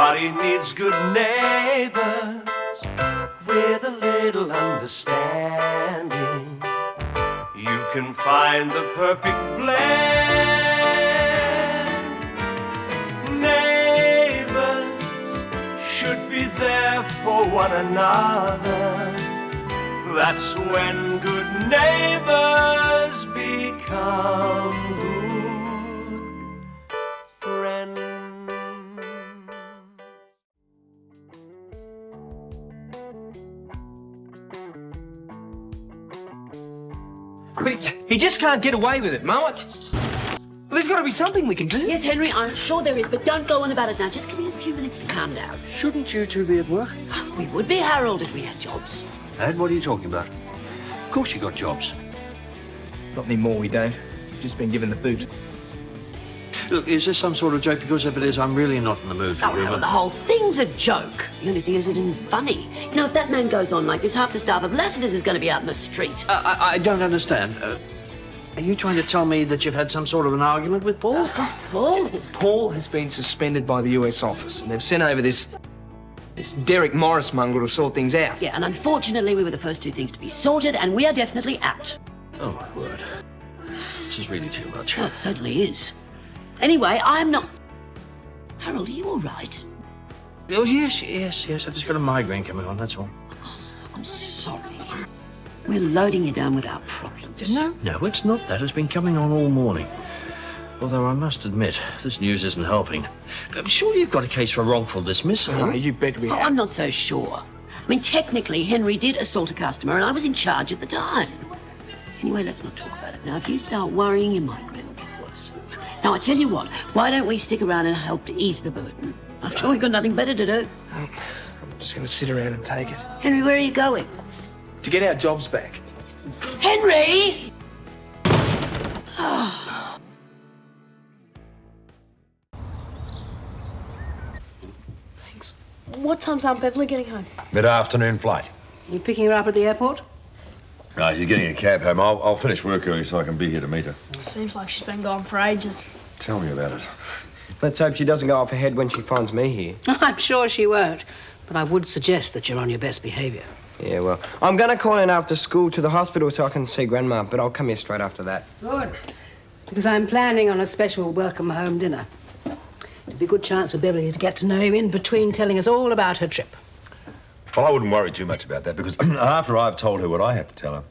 Everybody needs good neighbors with a little understanding. You can find the perfect blend. Neighbors should be there for one another. That's when good neighbors become good friends. He just can't get away with it, Mum. There's got to be something we can do. Yes, Henry, I'm sure there is, but don't go on about it now. Just give me a few minutes to calm down. Shouldn't you two be at work? We would be, Harold, if we had jobs. Dad, what are you talking about? Of course you got jobs. Not anymore, we don't. Just been given the boot. Look, is this some sort of joke? Because if it is, I'm really not in the mood for Oh, no, the whole thing's a joke. The only thing is it isn't funny. You know, if that man goes on like this, half the staff of Lassiter's is going to be out in the street. I don't understand. Are you trying to tell me that you've had some sort of an argument with Paul? Paul? Paul has been suspended by the US office, and they've sent over this Derek Morris mongrel to sort things out. Yeah, and unfortunately, we were the first two things to be sorted, and we are definitely out. Oh, my word. This is really too much. Oh, it certainly is. Anyway, I'm not... Harold, are you all right? Oh, yes. I've just got a migraine coming on, that's all. I'm sorry. We're loading you down with our problems. No, it's not that. It's been coming on all morning. Although I must admit, this news isn't helping. Surely you've got a case for wrongful dismissal. Oh, you bet we have. I'm not so sure. I mean, technically, Henry did assault a customer, and I was in charge at the time. Anyway, let's not talk about it now. If you start worrying, your migraine will get worse. Now, I tell you what, why don't we stick around and help to ease the burden? After all, we've got nothing better to do. I'm just going to sit around and take it. Henry, where are you going? To get our jobs back. Henry! Thanks. What time's Aunt Beverly getting home? Mid-afternoon flight. You picking her up at the airport? No, she's getting a cab home. I'll finish work early so I can be here to meet her. Seems like she's been gone for ages. Tell me about it. Let's hope she doesn't go off her head when she finds me here. I'm sure she won't. But I would suggest that you're on your best behaviour. Yeah, well, I'm going to call in after school to the hospital so I can see Grandma, but I'll come here straight after that. Good. Because I'm planning on a special welcome home dinner. It'd be a good chance for Beverly to get to know you in between telling us all about her trip. Well, I wouldn't worry too much about that because after I've told her what I have to tell her,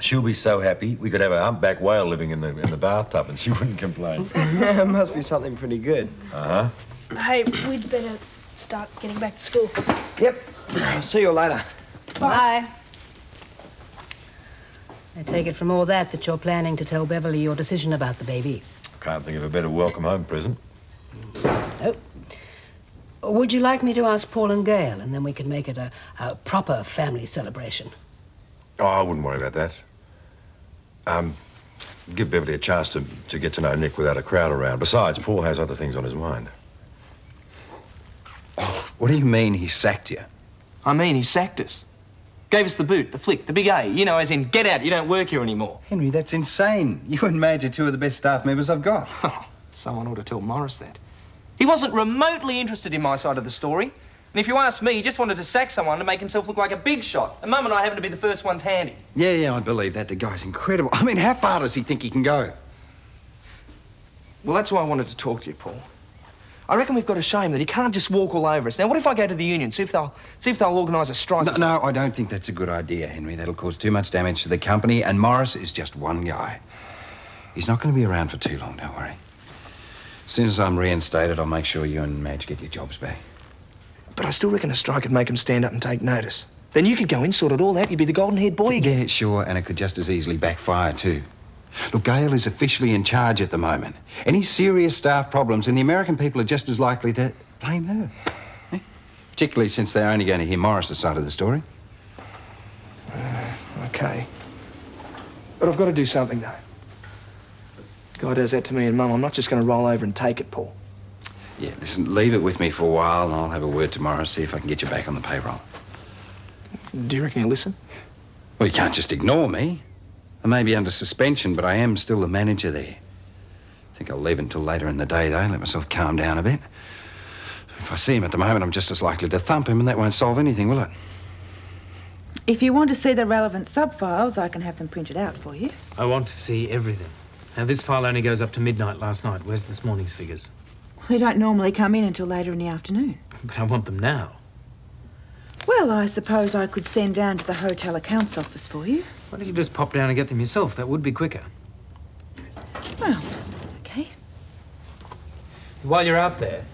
she'll be so happy we could have a humpback whale living in the bathtub and she wouldn't complain. It must be something pretty good. Uh-huh. Hey, we'd better start getting back to school. Yep. I'll see you later. Bye. I take it from all that you're planning to tell Beverly your decision about the baby. Can't think of a better welcome home present. Oh. Would you like me to ask Paul and Gail, and then we can make it a proper family celebration? Oh, I wouldn't worry about that. Give Beverly a chance to get to know Nick without a crowd around. Besides, Paul has other things on his mind. Oh, what do you mean he sacked you? I mean, he sacked us. Gave us the boot, the flick, the big A. You know, as in, get out, you don't work here anymore. Henry, that's insane. You and Madge are two of the best staff members I've got. Someone ought to tell Morris that. He wasn't remotely interested in my side of the story. And if you ask me, he just wanted to sack someone to make himself look like a big shot. And Mum and I happen to be the first ones handy. Yeah, I believe that. The guy's incredible. I mean, how far does he think he can go? Well, that's why I wanted to talk to you, Paul. I reckon we've got to show him that he can't just walk all over us. Now, what if I go to the union, see if they'll organise a strike? No, I don't think that's a good idea, Henry. That'll cause too much damage to the company, and Morris is just one guy. He's not going to be around for too long, don't worry. As soon as I'm reinstated, I'll make sure you and Madge get your jobs back. But I still reckon a strike would make him stand up and take notice. Then you could go in, sort it all out, you'd be the golden-haired boy again. Yeah, sure, and it could just as easily backfire, too. Look, Gail is officially in charge at the moment. Any serious staff problems, and the American people are just as likely to blame her. Eh? Particularly since they're only going to hear Morris' side of the story. OK. But I've got to do something, though. Guy does that to me and Mum, I'm not just going to roll over and take it, Paul. Yeah, listen, leave it with me for a while, and I'll have a word tomorrow, see if I can get you back on the payroll. Do you reckon he'll listen? Well, you can't just ignore me. I may be under suspension, but I am still the manager there. I think I'll leave until later in the day, though, let myself calm down a bit. If I see him at the moment, I'm just as likely to thump him, and that won't solve anything, will it? If you want to see the relevant sub-files, I can have them printed out for you. I want to see everything. Now, this file only goes up to midnight last night. Where's this morning's figures? They don't normally come in until later in the afternoon. But I want them now. Well, I suppose I could send down to the hotel accounts office for you. Why don't you just pop down and get them yourself? That would be quicker. Well, okay. While you're out there,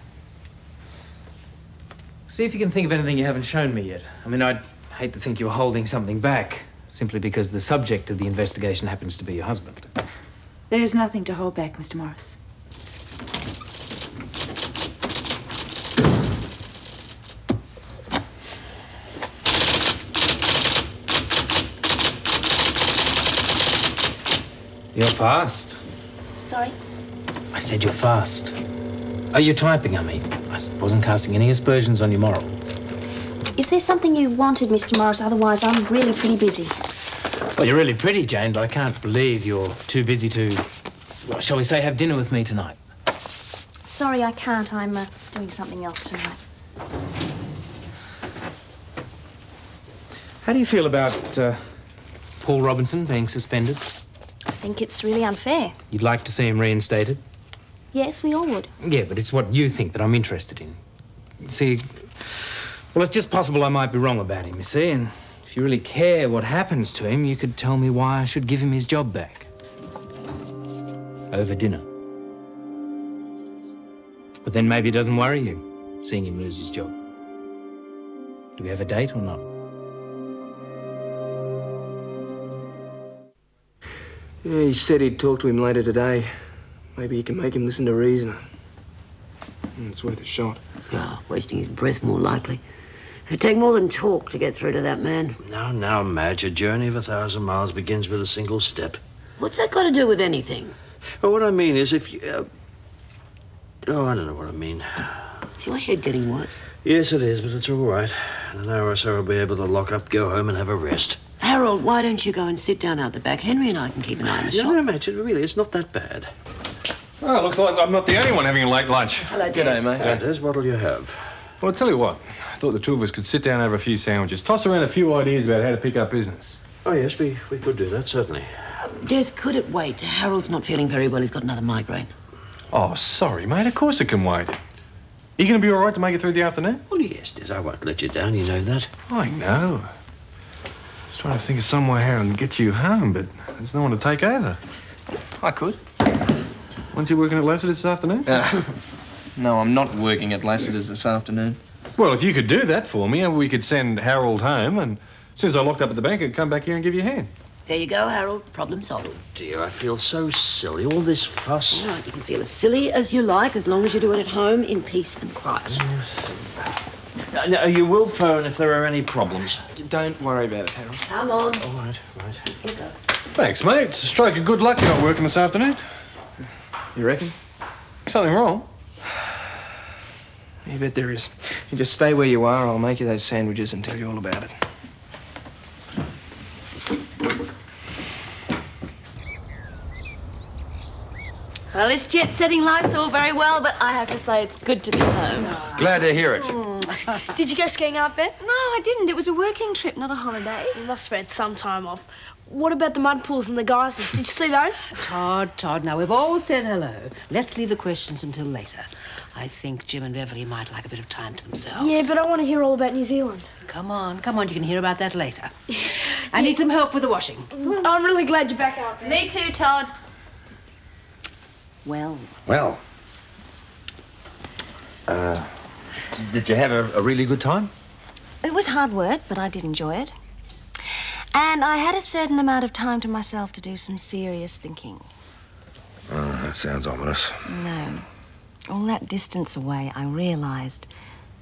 see if you can think of anything you haven't shown me yet. I mean, I'd hate to think you were holding something back simply because the subject of the investigation happens to be your husband. There is nothing to hold back, Mr. Morris. You're fast. Sorry? I said you're fast. Oh, you're typing, I mean. I wasn't casting any aspersions on your morals. Is there something you wanted, Mr. Morris? Otherwise, I'm really pretty busy. Well, you're really pretty, Jane, but I can't believe you're too busy to, well, shall we say, have dinner with me tonight. Sorry, I can't. I'm doing something else tonight. How do you feel about Paul Robinson being suspended? I think it's really unfair. You'd like to see him reinstated? Yes, we all would. Yeah, but it's what you think that I'm interested in. See, well, it's just possible I might be wrong about him, you see, and if you really care what happens to him, you could tell me why I should give him his job back. Over dinner. But then maybe it doesn't worry you, seeing him lose his job. Do we have a date or not? Yeah, he said he'd talk to him later today. Maybe he can make him listen to reason. It's worth a shot. Ah, wasting his breath, more likely. It'd take more than talk to get through to that man. Now, Madge, a journey of 1,000 miles begins with a single step. What's that got to do with anything? Well, what I mean is if you... Oh, I don't know what I mean. Is your head getting worse? Yes, it is, but it's all right. In an hour or so, I'll be able to lock up, go home and have a rest. Harold, why don't you go and sit down out the back? Henry and I can keep an eye on the shop. No, Madge, really, it's not that bad. Well, looks like I'm not the only one having a late lunch. Hello, Darius. Des, what'll you have? Well, I'll tell you what. I thought the two of us could sit down and have a few sandwiches, toss around a few ideas about how to pick up business. Oh, yes, we could do that, certainly. Des, could it wait? Harold's not feeling very well. He's got another migraine. Oh, sorry, mate. Of course it can wait. Are you going to be all right to make it through the afternoon? Well, yes, Des, I won't let you down. You know that. I know. Just trying to think of some way how to get you home, but there's no one to take over. I could. Weren't you working at Lassiter's this afternoon? No, I'm not working at Lassiter's this afternoon. Well, if you could do that for me, we could send Harold home, and as soon as I locked up at the bank, I'd come back here and give you a hand. There you go, Harold. Problem solved. Dear, I feel so silly. All this fuss. All right, you can feel as silly as you like, as long as you do it at home in peace and quiet. Now, you will phone if there are any problems. Don't worry about it, Harold. Come on. All right. Look up. Thanks, mate. It's a stroke of good luck you're not working this afternoon. You reckon? Something wrong? You bet there is. You just stay where you are. I'll make you those sandwiches and tell you all about it. Well, this jet-setting life's all very well, but I have to say it's good to be home. Glad to hear it. Did you go skiing, Aunt Bet? No, I didn't. It was a working trip, not a holiday. You must have had some time off. What about the mud pools and the geysers? Did you see those? Todd, now we've all said hello. Let's leave the questions until later. I think Jim and Beverly might like a bit of time to themselves. Yeah, but I want to hear all about New Zealand. Come on, you can hear about that later. I need some help with the washing. I'm really glad you're back out there. Me too, Todd. Well, Did you have a really good time? It was hard work, but I did enjoy it. And I had a certain amount of time to myself to do some serious thinking. Oh, that sounds ominous. No. All that distance away, I realised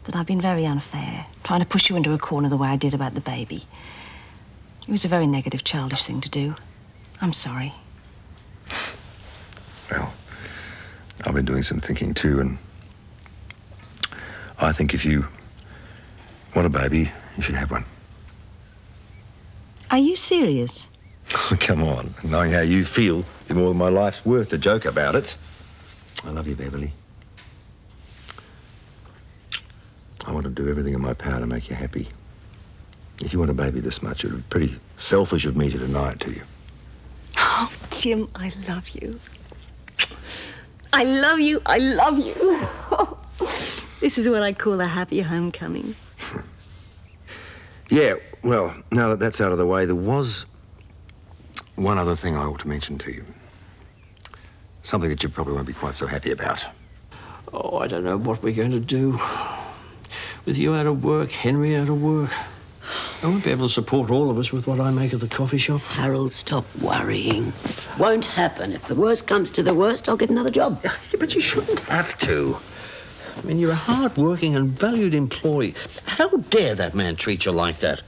that I've been very unfair, trying to push you into a corner the way I did about the baby. It was a very negative, childish thing to do. I'm sorry. Well, I've been doing some thinking too, and I think if you want a baby, you should have one. Are you serious? Come on. Knowing how you feel is more than my life's worth to joke about it. I love you, Beverly. to do everything in my power to make you happy. If you want a baby this much, it would be pretty selfish of me to deny it to you. Oh, Jim, I love you. I love you. I love you. This is what I call a happy homecoming. Yeah, well, now that that's out of the way, there was one other thing I ought to mention to you. Something that you probably won't be quite so happy about. Oh, I don't know what we're going to do. With you out of work, Henry out of work. I won't be able to support all of us with what I make at the coffee shop. Harold, stop worrying. Won't happen. If the worst comes to the worst, I'll get another job. Yeah, but you shouldn't have to. I mean, you're a hard-working and valued employee. How dare that man treat you like that?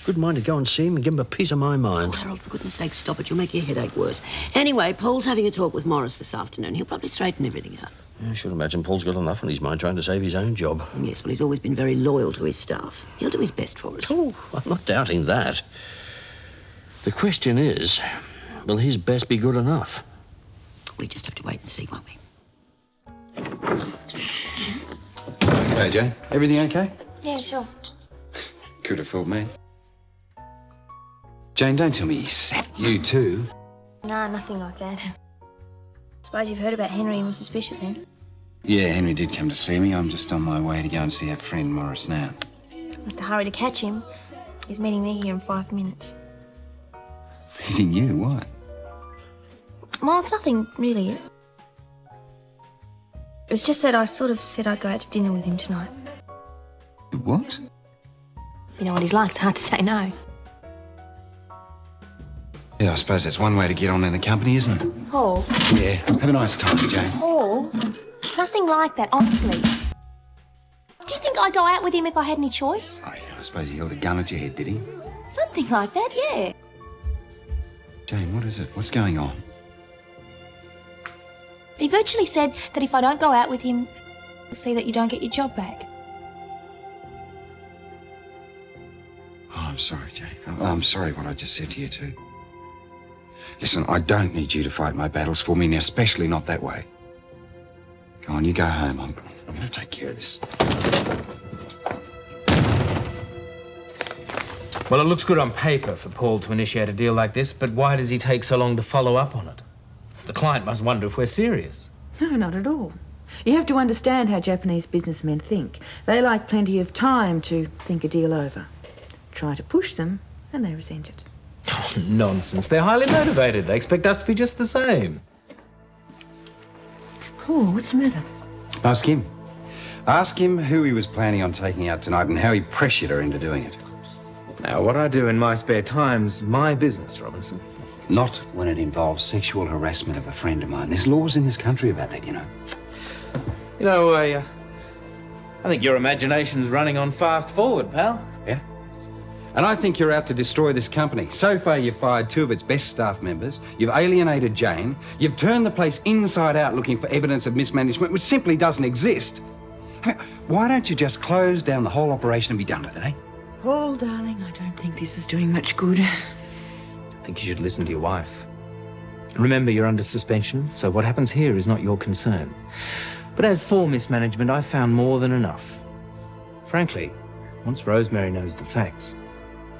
Good mind to go and see him and give him a piece of my mind. Oh, Harold, for goodness sake, stop it. You'll make your headache worse. Anyway, Paul's having a talk with Morris this afternoon. He'll probably straighten everything out. I should imagine Paul's got enough on his mind trying to save his own job. Yes, well, he's always been very loyal to his staff. He'll do his best for us. Oh, I'm not doubting that. The question is, will his best be good enough? We just have to wait and see, won't we? G'day, Jane. Everything okay? Yeah, sure. Could have fooled me. Jane, don't tell me he sacked you too. Nah, nothing like that. Suppose you've heard about Henry and Mrs. Bishop then? Yeah, Henry did come to see me. I'm just on my way to go and see our friend Morris now. We'll have to hurry to catch him. He's meeting me here in 5 minutes. Meeting you? Why? Well, it's nothing really. It was just that I sort of said I'd go out to dinner with him tonight. What? You know what he's like, it's hard to say no. Yeah, I suppose that's one way to get on in the company, isn't it? Paul? Yeah. Have a nice time, Jane. Paul? It's nothing like that, honestly. Do you think I'd go out with him if I had any choice? Oh, yeah, I suppose he held a gun at your head, did he? Something like that, yeah. Jane, what is it? What's going on? He virtually said that if I don't go out with him, he'll see that you don't get your job back. Oh, I'm sorry, Jane. I'm sorry what I just said to you, too. Listen, I don't need you to fight my battles for me, and especially not that way. Go on, you go home. I'm going to take care of this. Well, it looks good on paper for Paul to initiate a deal like this, but why does he take so long to follow up on it? The client must wonder if we're serious. No, not at all. You have to understand how Japanese businessmen think. They like plenty of time to think a deal over. Try to push them, and they resent it. Oh, nonsense. They're highly motivated. They expect us to be just the same. Paul, what's the matter? Ask him. Ask him who he was planning on taking out tonight and how he pressured her into doing it. Now, what I do in my spare time's my business, Robinson. Not when it involves sexual harassment of a friend of mine. There's laws in this country about that, you know. You know, I think your imagination's running on fast forward, pal. Yeah? And I think you're out to destroy this company. So far, you've fired 2 of its best staff members, you've alienated Jane, you've turned the place inside out looking for evidence of mismanagement, which simply doesn't exist. I mean, why don't you just close down the whole operation and be done with it, eh? Paul, darling, I don't think this is doing much good. I think you should listen to your wife. Remember, you're under suspension, so what happens here is not your concern. But as for mismanagement, I've found more than enough. Frankly, once Rosemary knows the facts,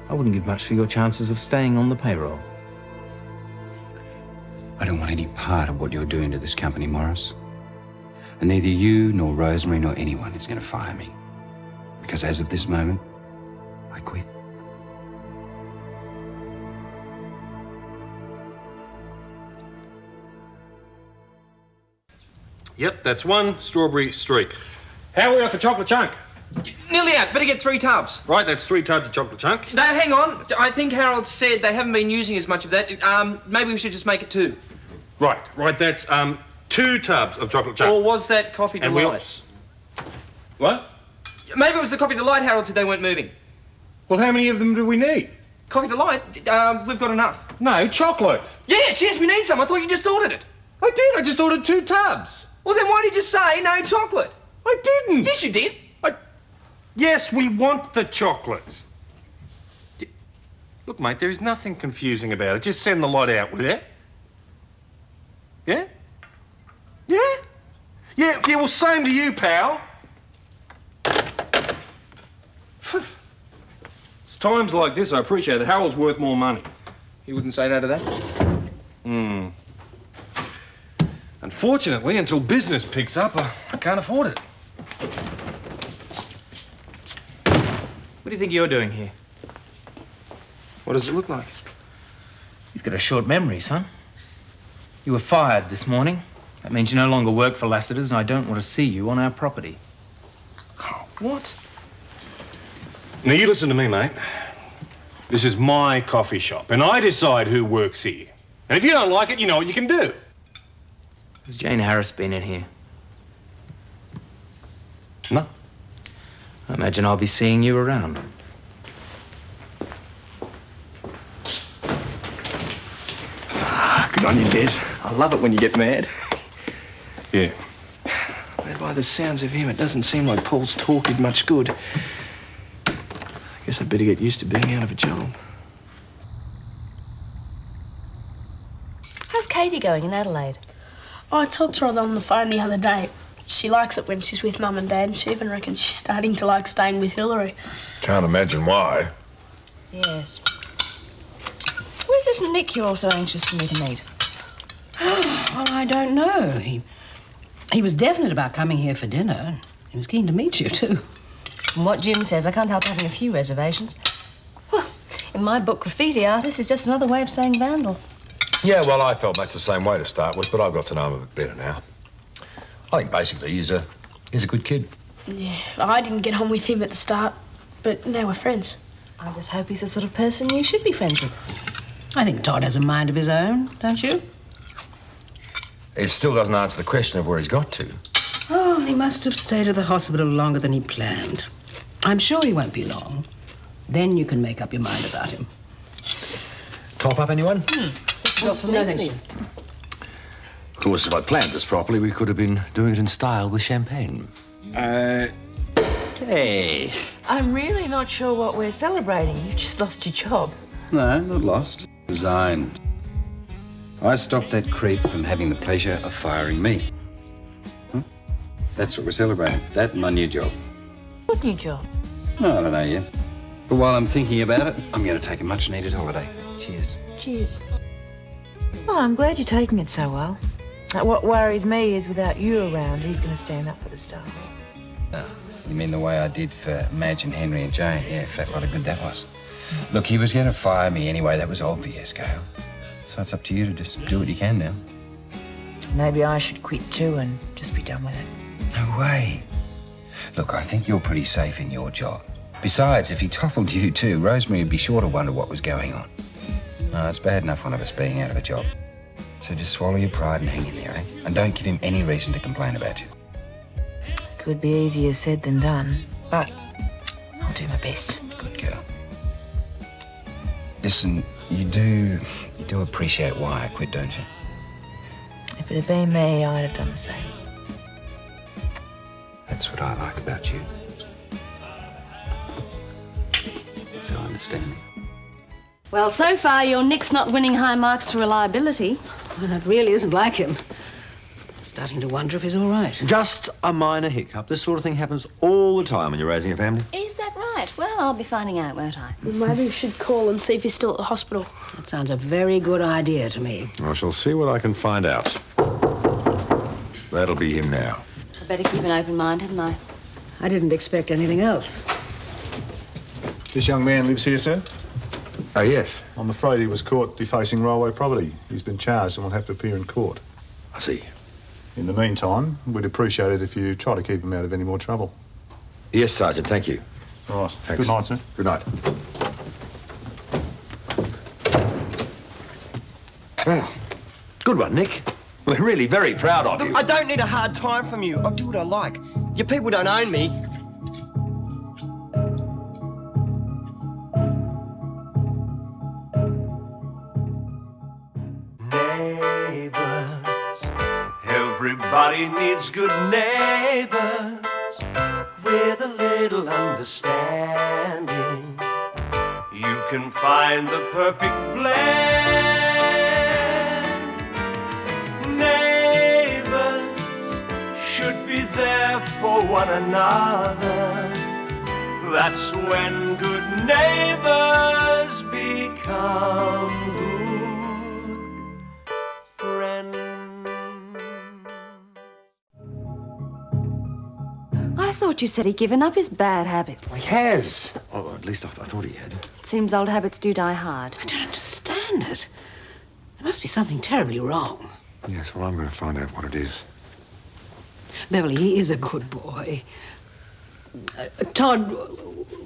I wouldn't give much for your chances of staying on the payroll. I don't want any part of what you're doing to this company, Morris. And neither you, nor Rosemary, nor anyone is going to fire me. Because as of this moment, I quit. Yep, that's 1 strawberry streak. How are we off the chocolate chunk? Nearly out. Better get 3 tubs. Right, that's 3 tubs of chocolate chunk. No, hang on. I think Harold said they haven't been using as much of that. Maybe we should just make it 2. Right, that's 2 tubs of chocolate chunk. Or was that coffee And delight? What? Maybe it was the coffee delight Harold said they weren't moving. Well, how many of them do we need? Coffee delight? We've got enough. No, chocolate. Yes, we need some. I thought you just ordered it. I did. I just ordered 2 tubs. Well, then why did you say no chocolate? I didn't. Yes, you did. Yes, we want the chocolate. Look, mate, there is nothing confusing about it. Just send the lot out, will you? Yeah? Yeah? Yeah, well, same to you, pal. times like this, I appreciate that Harold's worth more money. You wouldn't say no to that? Unfortunately, until business picks up, I can't afford it. What do you think you're doing here? What does it look like? You've got a short memory, son. You were fired this morning. That means you no longer work for Lassiter's, and I don't want to see you on our property. What? Now, you listen to me, mate. This is my coffee shop, and I decide who works here. And if you don't like it, you know what you can do. Has Jane Harris been in here? No. I imagine I'll be seeing you around. Good on you, Des. I love it when you get mad. Yeah. But by the sounds of him, it doesn't seem like Paul's talk did much good. I guess I'd better get used to being out of a job. How's Katie going in Adelaide? I talked to her on the phone the other day. She likes it when she's with Mum and Dad, and she even reckons she's starting to like staying with Hillary. Can't imagine why. Yes. Where's this Nick you're also anxious for me to meet? Well, I don't know. He was definite about coming here for dinner. He was keen to meet you, too. From what Jim says, I can't help having a few reservations. Well, in my book, graffiti artist is just another way of saying vandal. Yeah, well, I felt much the same way to start with, but I've got to know him a bit better now. I think basically he's a good kid. Yeah, I didn't get on with him at the start, but now we're friends. I just hope he's the sort of person you should be friends with. I think Todd has a mind of his own, don't you? It still doesn't answer the question of where he's got to. Oh, he must have stayed at the hospital longer than he planned. I'm sure he won't be long. Then you can make up your mind about him. Top up, anyone? It's not for me, please. Of course, if I'd planned this properly, we could have been doing it in style with champagne. Hey. I'm really not sure what we're celebrating. You've just lost your job. No, not lost. Resigned. I stopped that creep from having the pleasure of firing me. That's what we're celebrating. That and my new job. What new job? No, I don't know yet. But while I'm thinking about it, I'm going to take a much-needed holiday. Cheers. Cheers. Well, I'm glad you're taking it so well. What worries me is without you around, who's going to stand up for the staff? You mean the way I did for Madge and Henry and Jane? Yeah, in fact, what a good that was. Look, he was going to fire me anyway. That was obvious, Gail. So it's up to you to just do what you can now. Maybe I should quit too and just be done with it. No way. Look, I think you're pretty safe in your job. Besides, if he toppled you too, Rosemary would be sure to wonder what was going on. No, it's bad enough one of us being out of a job. So just swallow your pride and hang in there, eh? And don't give him any reason to complain about you. Could be easier said than done, but I'll do my best. Good girl. Listen, you do appreciate why I quit, don't you? If it had been me, I'd have done the same. That's what I like about you. So understanding. Well, so far, your Nick's not winning high marks for reliability. Well, that really isn't like him. I'm starting to wonder if he's all right. Just a minor hiccup. This sort of thing happens all the time when you're raising a family. Is that right? Well, I'll be finding out, won't I? Maybe we should call and see if he's still at the hospital. That sounds a very good idea to me. I shall see what I can find out. That'll be him now. I better keep an open mind, hadn't I? I didn't expect anything else. This young man lives here, sir? Oh, yes. I'm afraid he was caught defacing railway property. He's been charged and will have to appear in court. I see. In the meantime, we'd appreciate it if you try to keep him out of any more trouble. Yes, Sergeant, thank you. All right. Thanks. Good night, sir. Good night. Well, good one, Nick. We're really very proud of you. I don't need a hard time from you. I'll do what I like. Your people don't own me. Neighbours, everybody needs good neighbours with a little understanding. You can find the perfect blend. Neighbours should be there for one another. That's when good neighbors become good friends. I thought you said he'd given up his bad habits. He has. Oh, at least I thought he had. Seems old habits do die hard. I don't understand it. There must be something terribly wrong. Yes, well, I'm going to find out what it is. Beverly, he is a good boy. Todd,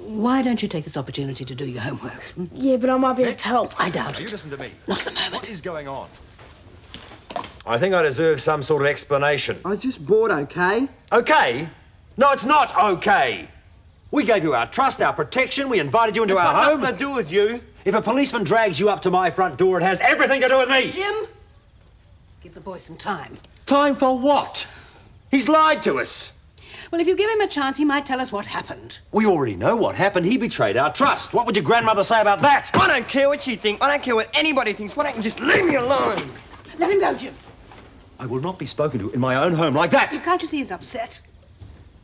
why don't you take this opportunity to do your homework? Yeah, but I might be able to help. I doubt You it. listen to me. Not at the moment. What is going on? I think I deserve some sort of explanation. I was just bored, okay? Okay? No, it's not okay. We gave you our trust, our protection. We invited you into our home. Nothing to do with you. If a policeman drags you up to my front door, it has everything to do with me. Jim, give the boy some time. Time for what? He's lied to us. Well, if you give him a chance, he might tell us what happened. We already know what happened. He betrayed our trust. What would your grandmother say about that? I don't care what you think. I don't care what anybody thinks. Why don't you just leave me alone? Let him go, Jim. I will not be spoken to in my own home like that. Can't you see he's upset?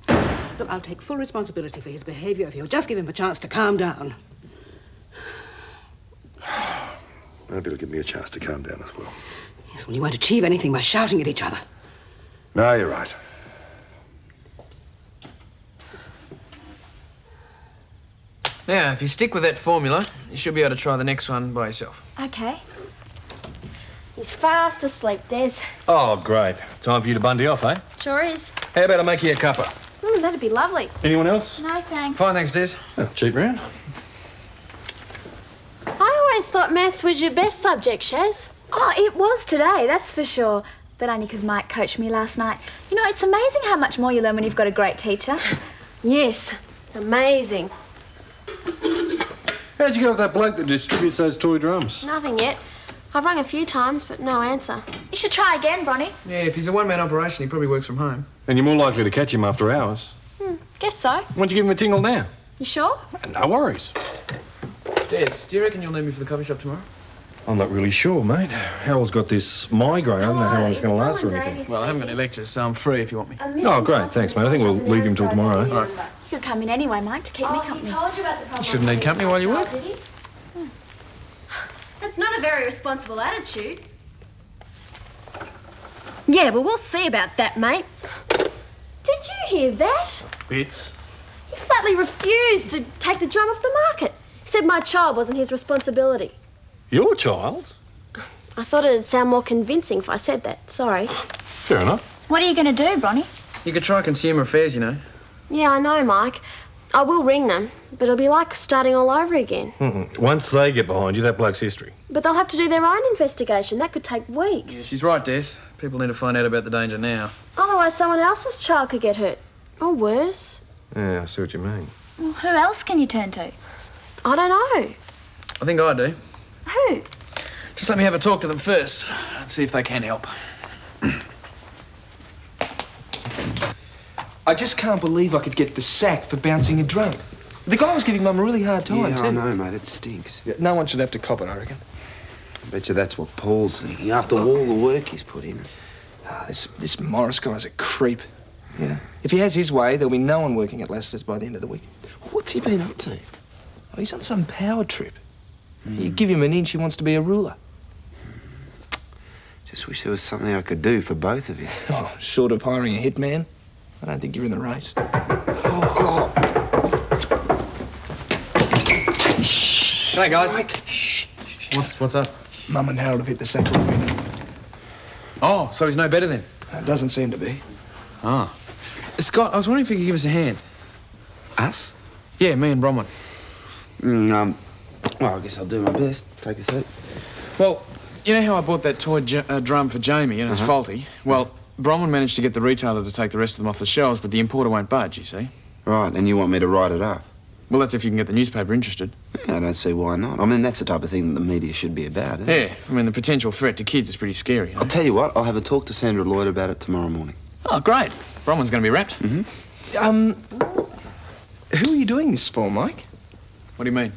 Look, I'll take full responsibility for his behaviour if you'll just give him a chance to calm down. Maybe it'll give me a chance to calm down as well. Yes, well, you won't achieve anything by shouting at each other. No, you're right. Now, if you stick with that formula, you should be able to try the next one by yourself. Okay. He's fast asleep, Des. Oh, great. Time for you to bundy off, eh? Sure is. How about I make you a cuppa? That'd be lovely. Anyone else? No, thanks. Fine, thanks, Des. Oh, cheap round. I always thought maths was your best subject, Shaz. Oh, it was today, that's for sure. But only because Mike coached me last night. You know, it's amazing how much more you learn when you've got a great teacher. Yes, amazing. How'd you get off that bloke that distributes those toy drums? Nothing yet. I've rung a few times, but no answer. You should try again, Bronny. Yeah, if he's a one-man operation, he probably works from home. And you're more likely to catch him after hours. Guess so. Why don't you give him a tingle now? You sure? No worries. Des, do you reckon you'll need me for the coffee shop tomorrow? I'm not really sure, mate. Harold's got this migraine. I don't know how long it's going to last or anything. Well, I haven't got any lectures, so I'm free if you want me. Oh, great. Thanks, mate. I think we'll leave him till tomorrow. All right. You could come in anyway, Mike, to keep me company. You shouldn't need company while you work. That's not a very responsible attitude. Yeah, well, we'll see about that, mate. Did you hear that? Bits. He flatly refused to take the drum off the market. He said my child wasn't his responsibility. Your child? I thought it'd sound more convincing if I said that. Sorry. Fair enough. What are you going to do, Bronny? You could try Consumer Affairs, you know. Yeah, I know, Mike. I will ring them, but it'll be like starting all over again. Once they get behind you, that bloke's history. But they'll have to do their own investigation. That could take weeks. Yeah, she's right, Des. People need to find out about the danger now. Otherwise, someone else's child could get hurt. Or worse. Yeah, I see what you mean. Well, who else can you turn to? I don't know. I think I do. Who? Just let me have a talk to them first and see if they can help. I just can't believe I could get the sack for bouncing a drum. The guy was giving Mum a really hard time, Yeah, too. I know, mate. It stinks. Yeah, no one should have to cop it, I reckon. I bet you that's what Paul's thinking after all the work he's put in. This Morris guy's a creep. Yeah. If he has his way, there'll be no one working at Leicester's by the end of the week. What's he been up to? Oh, he's on some power trip. You give him an inch, he wants to be a ruler. Just wish there was something I could do for both of you. Oh, short of hiring a hitman, I don't think you're in the race. Hey, guys. What's up? Mum and Harold have hit the sack already. Oh, so he's no better then? It doesn't seem to be. Ah. Scott, I was wondering if you could give us a hand. Us? Yeah, me and Bronwyn. Well, I guess I'll do my best. Take a seat. Well, you know how I bought that toy drum for Jamie and it's faulty? Well, Bronwyn managed to get the retailer to take the rest of them off the shelves, but the importer won't budge, you see. Right, and you want me to write it up? Well, that's if you can get the newspaper interested. Yeah, I don't see why not. I mean, that's the type of thing that the media should be about, isn't it? Yeah, I mean, the potential threat to kids is pretty scary. I'll tell you what, I'll have a talk to Sandra Lloyd about it tomorrow morning. Oh, great. Bronwyn's going to be wrapped. Mm-hmm. Who are you doing this for, Mike? What do you mean?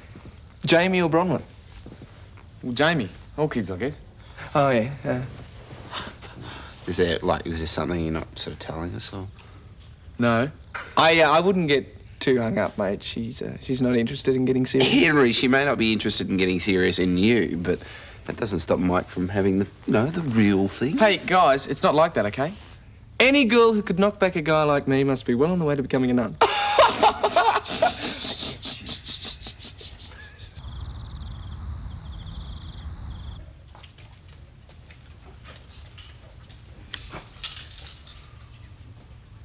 Jamie or Bronwyn? Well, Jamie. All kids, I guess. Oh, yeah. Is there something you're not sort of telling us, or...? No. I wouldn't get too hung up, mate. She's not interested in getting serious. Henry, she may not be interested in getting serious in you, but that doesn't stop Mike from having the, the real thing. Hey, guys, it's not like that, OK? Any girl who could knock back a guy like me must be well on the way to becoming a nun.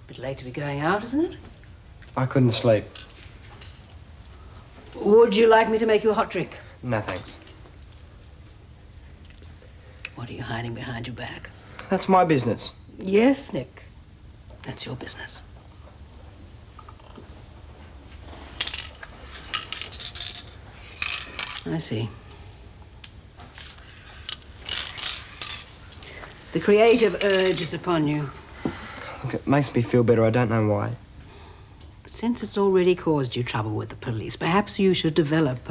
Bit late to be going out, isn't it? I couldn't sleep. Would you like me to make you a hot drink? No, thanks. What are you hiding behind your back? That's my business. Yes, Nick. That's your business. I see. The creative urge is upon you. Look, it makes me feel better. I don't know why. Since it's already caused you trouble with the police, perhaps you should develop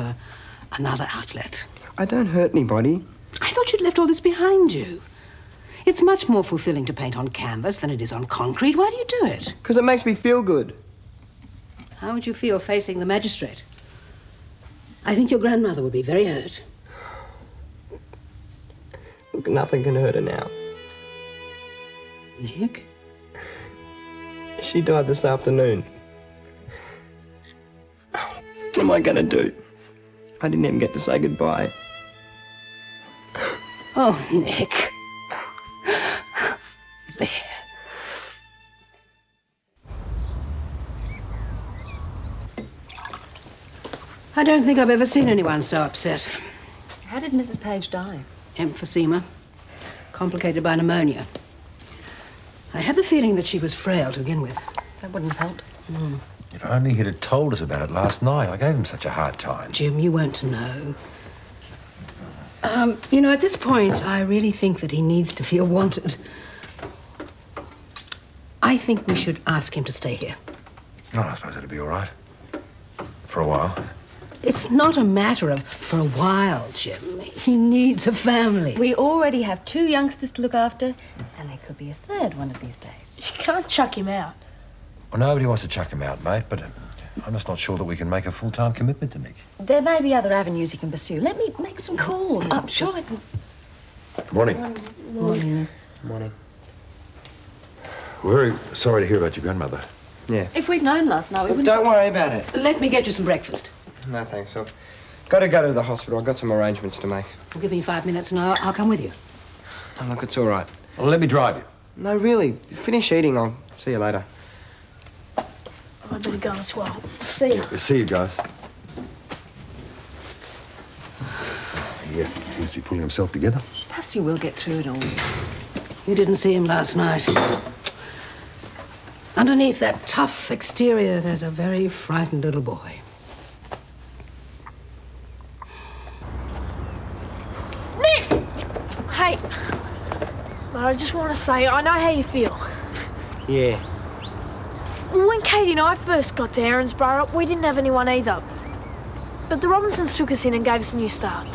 another outlet. I don't hurt anybody. I thought you'd left all this behind you. It's much more fulfilling to paint on canvas than it is on concrete. Why do you do it? Because it makes me feel good. How would you feel facing the magistrate? I think your grandmother would be very hurt. Look, nothing can hurt her now. Nick? She died this afternoon. What am I going to do? I didn't even get to say goodbye. Oh, Nick. There. I don't think I've ever seen anyone so upset. How did Mrs. Page die? Emphysema, complicated by pneumonia. I have the feeling that she was frail to begin with. That wouldn't have helped. If only he'd have told us about it last night. I gave him such a hard time. Jim, you weren't to know. You know, at this point, I really think that he needs to feel wanted. I think we should ask him to stay here. Oh, I suppose that'd be all right. For a while. It's not a matter of for a while, Jim. He needs a family. We already have 2 youngsters to look after, and there could be a 3rd one of these days. You can't chuck him out. Well, nobody wants to chuck him out, mate, but I'm just not sure that we can make a full-time commitment to Nick. There may be other avenues he can pursue. Let me make some calls. I'm sure I can... Morning. Morning. Morning. We're very sorry to hear about your grandmother. Yeah. If we'd known last night, we wouldn't... Don't worry about it. Let me get you some breakfast. No, thanks. I've got to go to the hospital. I've got some arrangements to make. Well, give me 5 minutes and I'll come with you. Oh, look, it's all right. Well, let me drive you. No, really. Finish eating. I'll see you later. I better go as well. See you. See you guys. Yeah, he seems to be pulling himself together. Perhaps you will get through it all. You didn't see him last night. Underneath that tough exterior, there's a very frightened little boy. Nick! Hey, I just want to say, I know how you feel. Yeah. When Katie and I first got to Erinsborough, we didn't have anyone either. But the Robinsons took us in and gave us a new start.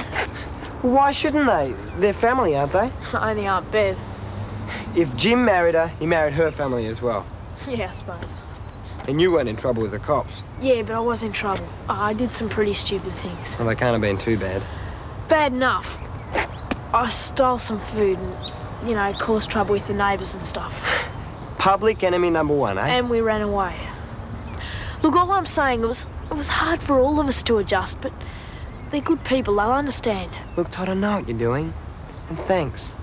Well, why shouldn't they? They're family, aren't they? Only Aunt Bev. If Jim married her, he married her family as well. Yeah, I suppose. And you weren't in trouble with the cops. Yeah, but I was in trouble. I did some pretty stupid things. Well, they can't have been too bad. Bad enough. I stole some food and, you know, caused trouble with the neighbours and stuff. Public enemy number 1, eh? And we ran away. Look, all I'm saying, it was hard for all of us to adjust, but they're good people, they'll understand. Look, Todd, I know what you're doing. And thanks.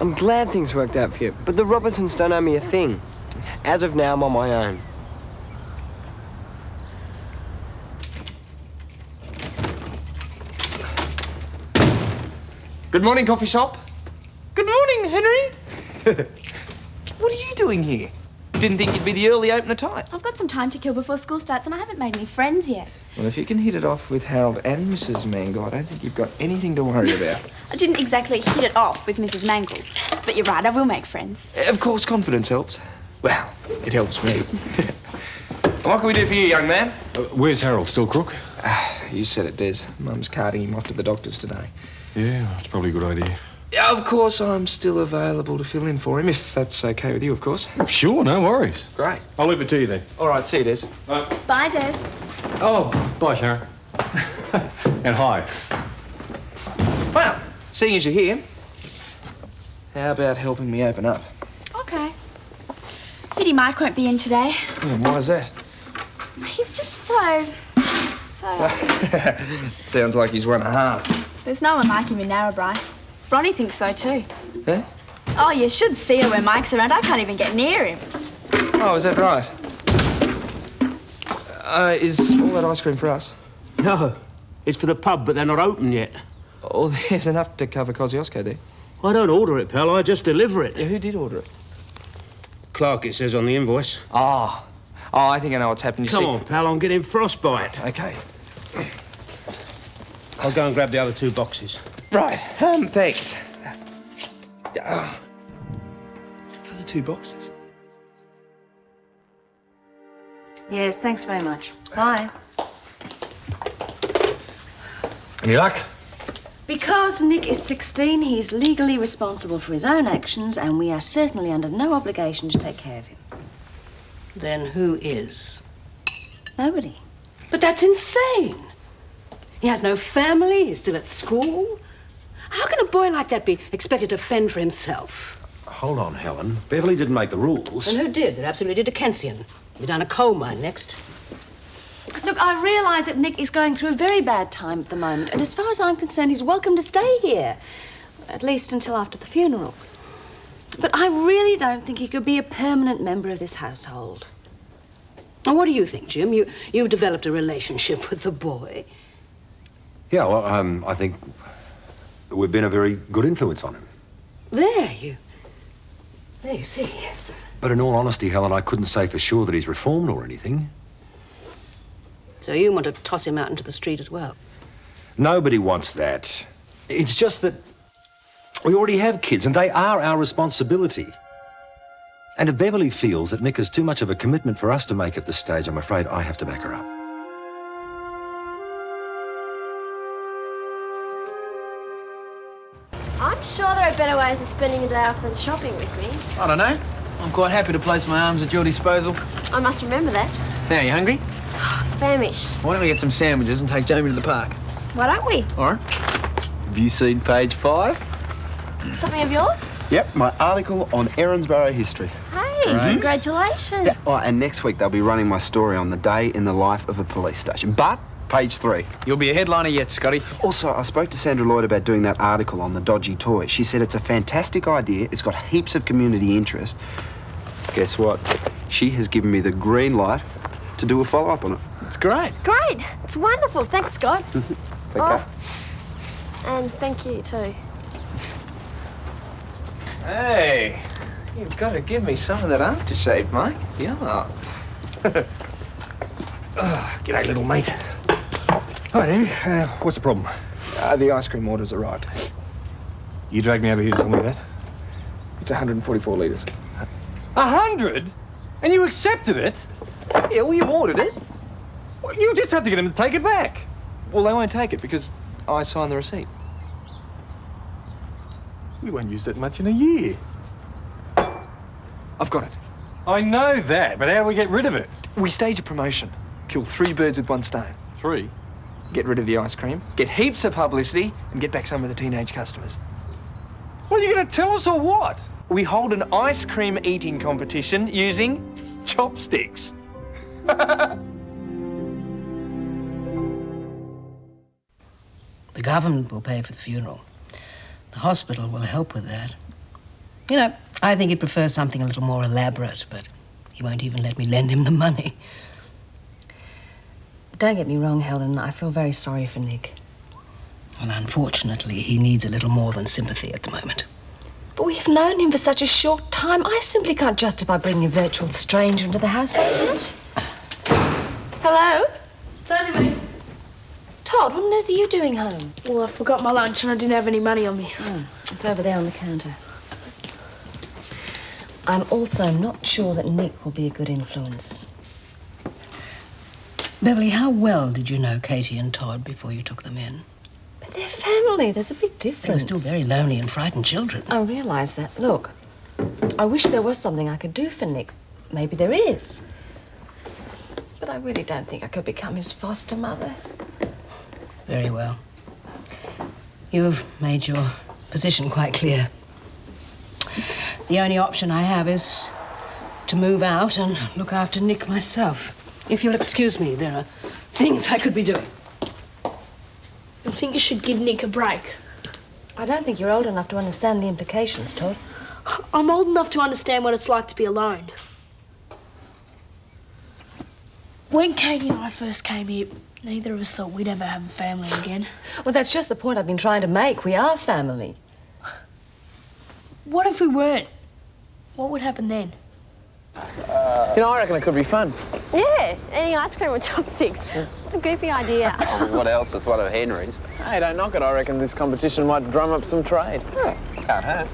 I'm glad things worked out for you, but the Robinsons don't owe me a thing. As of now, I'm on my own. Good morning, coffee shop. Good morning, Henry. What are you doing here? Didn't think you'd be the early opener type. I've got some time to kill before school starts and I haven't made any friends yet. Well, if you can hit it off with Harold and Mrs. Mangle, I don't think you've got anything to worry about. I didn't exactly hit it off with Mrs. Mangle, but you're right, I will make friends. Of course, confidence helps. Well, it helps me. What can we do for you, young man? Where's Harold? Still crook? You said it, Des. Mum's carting him off to the doctor's today. Yeah, that's probably a good idea. Yeah, of course, I'm still available to fill in for him, if that's okay with you, of course. Sure, no worries. Great. I'll leave it to you then. All right, see you, Des. Bye, Des. Oh, bye, Sharon. And hi. Well, seeing as you're here, how about helping me open up? Okay. Pity Mike won't be in today. Yeah, why is that? He's just so... Sounds like he's run a heart. There's no one like him in Narrabri. Bronny thinks so too. Huh? Oh, you should see her when Mike's around. I can't even get near him. Oh, is that right? Is all that ice cream for us? No, it's for the pub, but they're not open yet. Oh, there's enough to cover Kosciuszko there. I don't order it, pal. I just deliver it. Yeah, who did order it? Clarke, it says on the invoice. Oh, I think I know what's happened. Come on, pal, I'm getting frostbite. Okay. I'll go and grab the other 2 boxes. Right, thanks. Other 2 boxes? Yes, thanks very much. Bye. Any luck? Because Nick is 16, he's legally responsible for his own actions, and we are certainly under no obligation to take care of him. Then who is? Nobody. But that's insane. He has no family, he's still at school. How can a boy like that be expected to fend for himself? Hold on, Helen. Beverly didn't make the rules. And who did? They're absolutely Dickensian. Be down a coal mine next. Look, I realise that Nick is going through a very bad time at the moment, and as far as I'm concerned, he's welcome to stay here. At least until after the funeral. But I really don't think he could be a permanent member of this household. Now, what do you think, Jim? You've developed a relationship with the boy. Yeah, well, I think we've been a very good influence on him. There you see. But in all honesty, Helen, I couldn't say for sure that he's reformed or anything. So you want to toss him out into the street as well? Nobody wants that. It's just that we already have kids and they are our responsibility. And if Beverly feels that Nick is too much of a commitment for us to make at this stage, I'm afraid I have to back her up. I'm sure there are better ways of spending a day off than shopping with me. I don't know. I'm quite happy to place my arms at your disposal. I must remember that. Now, you hungry? Famished. Why don't we get some sandwiches and take Jamie to the park? Why don't we? All right. Have you seen page 5? Something of yours? Yep, my article on Erinsborough history. Hey, Right. congratulations. Yeah. Oh, and next week they'll be running my story on the day in the life of a police station. But page 3. You'll be a headliner yet, Scotty. Also, I spoke to Sandra Lloyd about doing that article on the dodgy toy. She said it's a fantastic idea. It's got heaps of community interest. Guess what? She has given me the green light to do a follow-up on it. It's great. Great. It's wonderful. Thanks, Scott. It's okay. And thank you, too. Hey, you've got to give me some of that aftershave, Mike. Yeah. G'day, little mate. Hi, Amy. What's the problem? The ice cream order's arrived. You dragged me over here to tell me that? It's 144 litres. 100? And you accepted it? Yeah, well, you ordered it. Well, you just have to get him to take it back. Well, they won't take it because I signed the receipt. We won't use that much in a year. I've got it. I know that, but how do we get rid of it? We stage a promotion. Kill 3 birds with one stone. 3? Get rid of the ice cream, get heaps of publicity, and get back some of the teenage customers. What, are you going to tell us or what? We hold an ice cream eating competition using chopsticks. The government will pay for the funeral. The hospital will help with that. You know, I think he prefers something a little more elaborate, but he won't even let me lend him the money. Don't get me wrong, Helen. I feel very sorry for Nick. Well, unfortunately, he needs a little more than sympathy at the moment. But we have known him for such a short time. I simply can't justify bringing a virtual stranger into the house like that. Hello? It's only me. Todd, what on earth are you doing home? Well, I forgot my lunch and I didn't have any money on me. Oh, it's over there on the counter. I'm also not sure that Nick will be a good influence. Beverly, how well did you know Katie and Todd before you took them in? But they're family family. There's a big difference. They were still very lonely and frightened children. I realise that. Look, I wish there was something I could do for Nick. Maybe there is. But I really don't think I could become his foster mother. Very well. You have made your position quite clear. The only option I have is to move out and look after Nick myself. If you'll excuse me, there are things I could be doing. I think you should give Nick a break. I don't think you're old enough to understand the implications, Todd. I'm old enough to understand what it's like to be alone. When Katie and I first came here, neither of us thought we'd ever have a family again. Well, that's just the point I've been trying to make. We are family. What if we weren't? What would happen then? You know, I reckon it could be fun. Yeah, eating ice cream with chopsticks. What a goofy idea. What else? It's one of Henry's. Hey, don't knock it. I reckon this competition might drum up some trade. Can't hurt.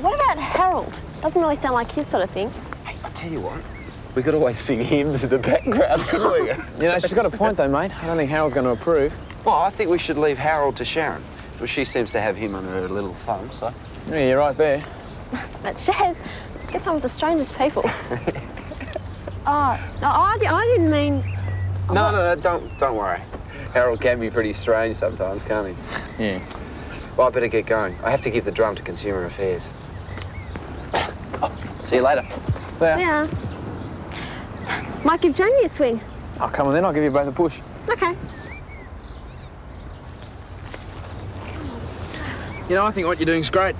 What about Harold? Doesn't really sound like his sort of thing. Hey, I tell you what, we could always sing hymns in the background, couldn't we? You know, she's got a point though, mate. I don't think Harold's going to approve. Well, I think we should leave Harold to Sharon. Well, she seems to have him under her little thumb, so... Yeah, you're right there. But Shaz, gets on with the strangest people. Oh, no, I didn't mean... No, don't worry. Harold can be pretty strange sometimes, can't he? Yeah. Well, I better get going. I have to give the drum to Consumer Affairs. See you later. See ya. Yeah. Might give Jamie a swing. Oh, come on then. I'll give you both a push. Okay. You know, I think what you're doing's great.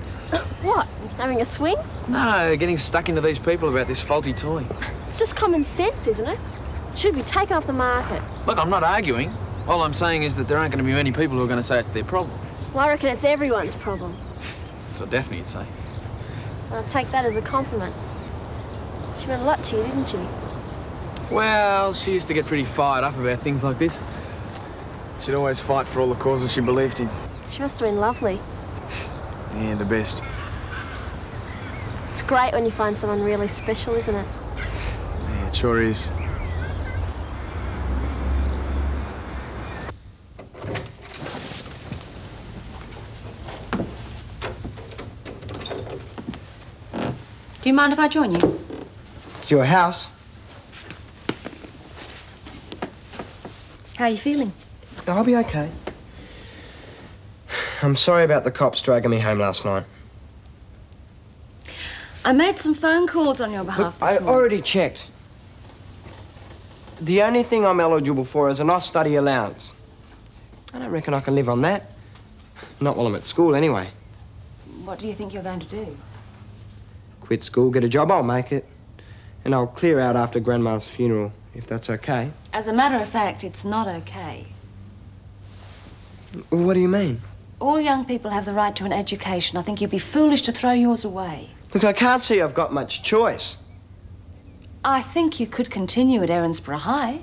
What? Having a swing? No, getting stuck into these people about this faulty toy. It's just common sense, isn't it? It should be taken off the market. Look, I'm not arguing. All I'm saying is that there aren't going to be many people who are going to say it's their problem. Well, I reckon it's everyone's problem. That's what Daphne would say. I'll take that as a compliment. She meant a lot to you, didn't she? Well, she used to get pretty fired up about things like this. She'd always fight for all the causes she believed in. She must have been lovely. Yeah, the best. It's great when you find someone really special, isn't it? Yeah, it sure is. Do you mind if I join you? It's your house. How are you feeling? I'll be okay. I'm sorry about the cops dragging me home last night. I made some phone calls on your behalf Look, I this morning. already checked. The only thing I'm eligible for is a nice study allowance. I don't reckon I can live on that. Not while I'm at school, anyway. What do you think you're going to do? Quit school, get a job, I'll make it. And I'll clear out after Grandma's funeral, if that's okay. As a matter of fact, it's not okay. What do you mean? All young people have the right to an education. I think you'd be foolish to throw yours away. Look, I can't see I've got much choice. I think you could continue at Erinsborough High.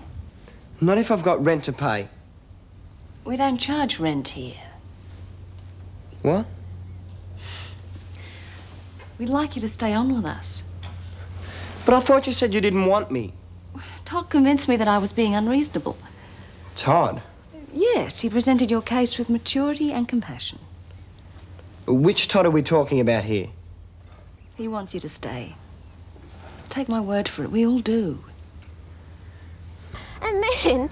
Not if I've got rent to pay. We don't charge rent here. What? We'd like you to stay on with us. But I thought you said you didn't want me. Todd convinced me that I was being unreasonable. Todd? Yes, he presented your case with maturity and compassion. Which Todd are we talking about here? He wants you to stay. Take my word for it, we all do. And man,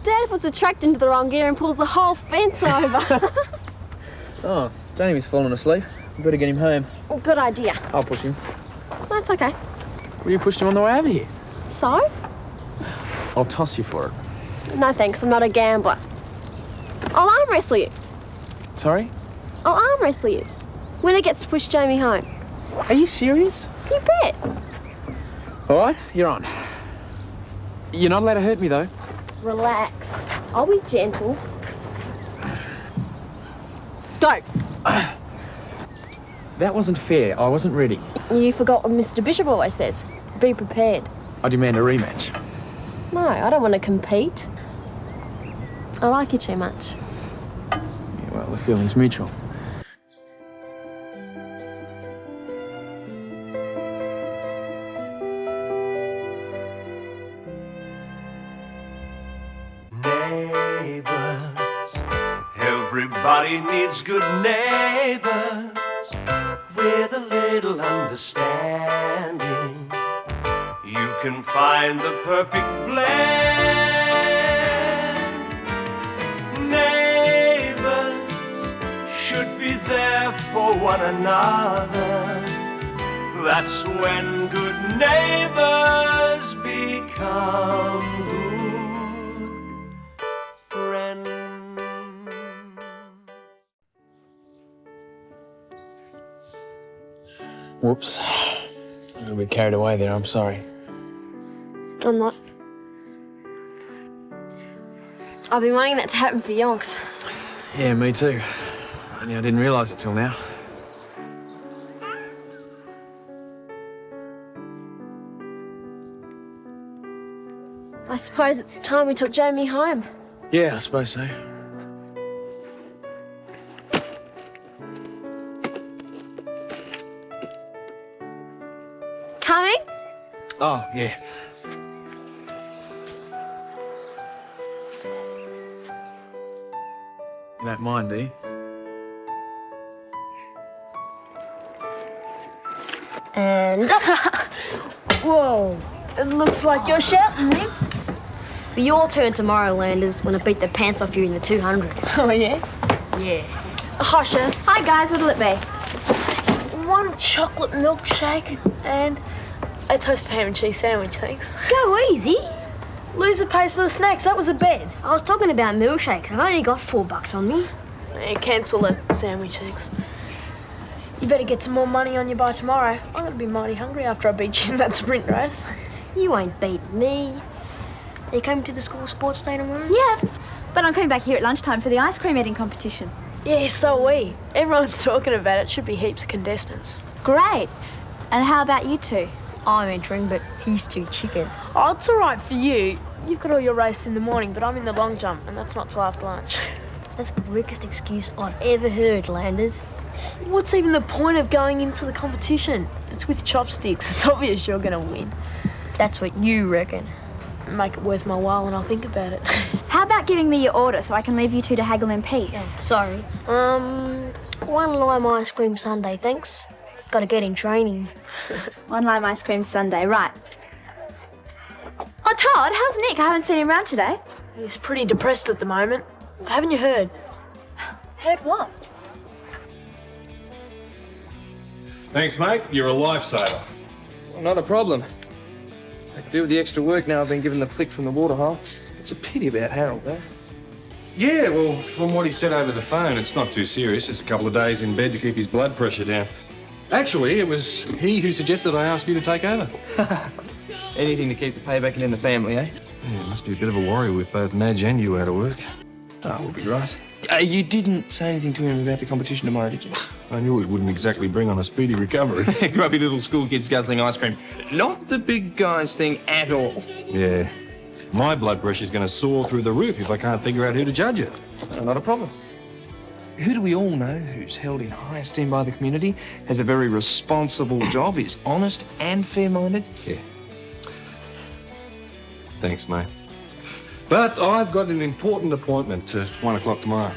Dad puts a tractor into the wrong gear and pulls the whole fence over. Oh, Jamie's fallen asleep. We better get him home. Good idea. I'll push him. That's okay. Well, you pushed him on the way over here. So? I'll toss you for it. No thanks, I'm not a gambler. I'll arm wrestle you. Sorry? I'll arm wrestle you. Winner gets to push Jamie home. Are you serious? You bet. All right, you're on. You're not allowed to hurt me, though. Relax. I'll be gentle. Don't. That wasn't fair. I wasn't ready. You forgot what Mr. Bishop always says. Be prepared. I demand a rematch. No, I don't want to compete. I like you too much. Yeah, well, the feeling's mutual. Neighbours, have Everybody needs good neighbors with a little understanding. You can find the perfect blend. Neighbors should be there for one another. That's when good neighbors become good friends. Whoops. I'm a bit carried away there, I'm sorry. I'm not. I've been wanting that to happen for yonks. Yeah, me too. Only I didn't realise it till now. I suppose it's time we took Jamie home. Yeah, I suppose so. Coming? Oh, yeah. You don't mind, do you? And whoa. It looks like you're shouting me. Be your turn tomorrow, Landers, when I beat the pants off you in the 200. Oh, yeah? Yeah. Hushers. Hi, guys. What'll it be? One chocolate milkshake and a toasted ham and cheese sandwich, thanks. Go easy. Loser pays for the snacks. That was a bet. I was talking about milkshakes. I've only got $4 on me. Hey, cancel the sandwich, thanks. You better get some more money on you by tomorrow. I'm gonna be mighty hungry after I beat you in that sprint race. You ain't beat me. Are you coming to the school sports day tomorrow? Yeah, but I'm coming back here at lunchtime for the ice cream eating competition. Yeah, so are we. Everyone's talking about it. Should be heaps of contestants. Great. And how about you two? I'm entering, but he's too chicken. Oh, it's all right for you. You've got all your races in the morning, but I'm in the long jump, and that's not till after lunch. That's the weakest excuse I've ever heard, Landers. What's even the point of going into the competition? It's with chopsticks. It's obvious you're going to win. That's what you reckon. Make it worth my while and I'll think about it. How about giving me your order so I can leave you two to haggle in peace? Sorry. One lime ice cream sundae, thanks. Gotta get in training. One lime ice cream sundae, right. Oh, Todd, how's Nick? I haven't seen him around today. He's pretty depressed at the moment. Haven't you heard? Heard what? Thanks, mate. You're a lifesaver. Well, not a problem. I can do with the extra work now I've been given the flick from the waterhole. It's a pity about Harold, though. Yeah, well, from what he said over the phone, it's not too serious. It's a couple of days in bed to keep his blood pressure down. Actually, it was he who suggested I ask you to take over. Anything to keep the payback in the family, eh? Yeah, it must be a bit of a worry with both Madge and you out of work. Oh, we'll be right. You didn't say anything to him about the competition tomorrow, did you? I knew it wouldn't exactly bring on a speedy recovery. Grubby little school kids guzzling ice cream. Not the big guys thing at all. Yeah. My blood pressure's going to soar through the roof if I can't figure out who to judge it. Not a problem. Who do we all know who's held in high esteem by the community, has a very responsible job, is honest and fair-minded? Yeah. Thanks, mate. But I've got an important appointment at 1 o'clock tomorrow.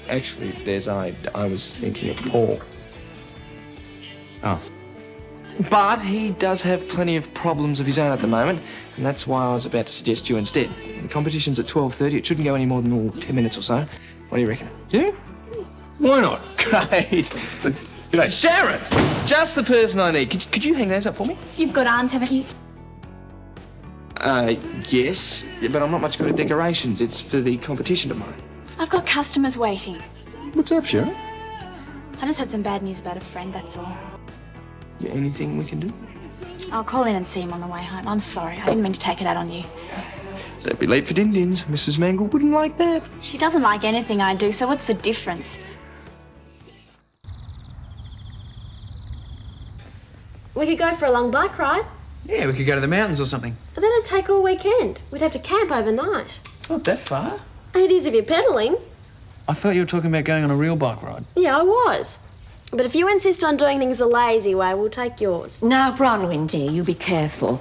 Actually, Des, I was thinking of Paul. Oh. But he does have plenty of problems of his own at the moment, and that's why I was about to suggest you instead. The competition's at 12:30. It shouldn't go any more than 10 minutes or so. What do you reckon? Yeah? Why not? Great. G'day. Sharon! Just the person I need. Could you hang those up for me? You've got arms, haven't you? Yes, but I'm not much good at decorations. It's for the competition tomorrow. I've got customers waiting. What's up, Sharon? I just had some bad news about a friend, that's all. Yeah, anything we can do? I'll call in and see him on the way home. I'm sorry, I didn't mean to take it out on you. Don't be late for din-dins. Mrs. Mangle wouldn't like that. She doesn't like anything I do, so what's the difference? We could go for a long bike ride. Yeah, we could go to the mountains or something. But then it'd take all weekend. We'd have to camp overnight. It's not that far. It is if you're pedalling. I thought you were talking about going on a real bike ride. Yeah, I was. But if you insist on doing things a lazy way, we'll take yours. Now, Bronwyn, dear, you be careful.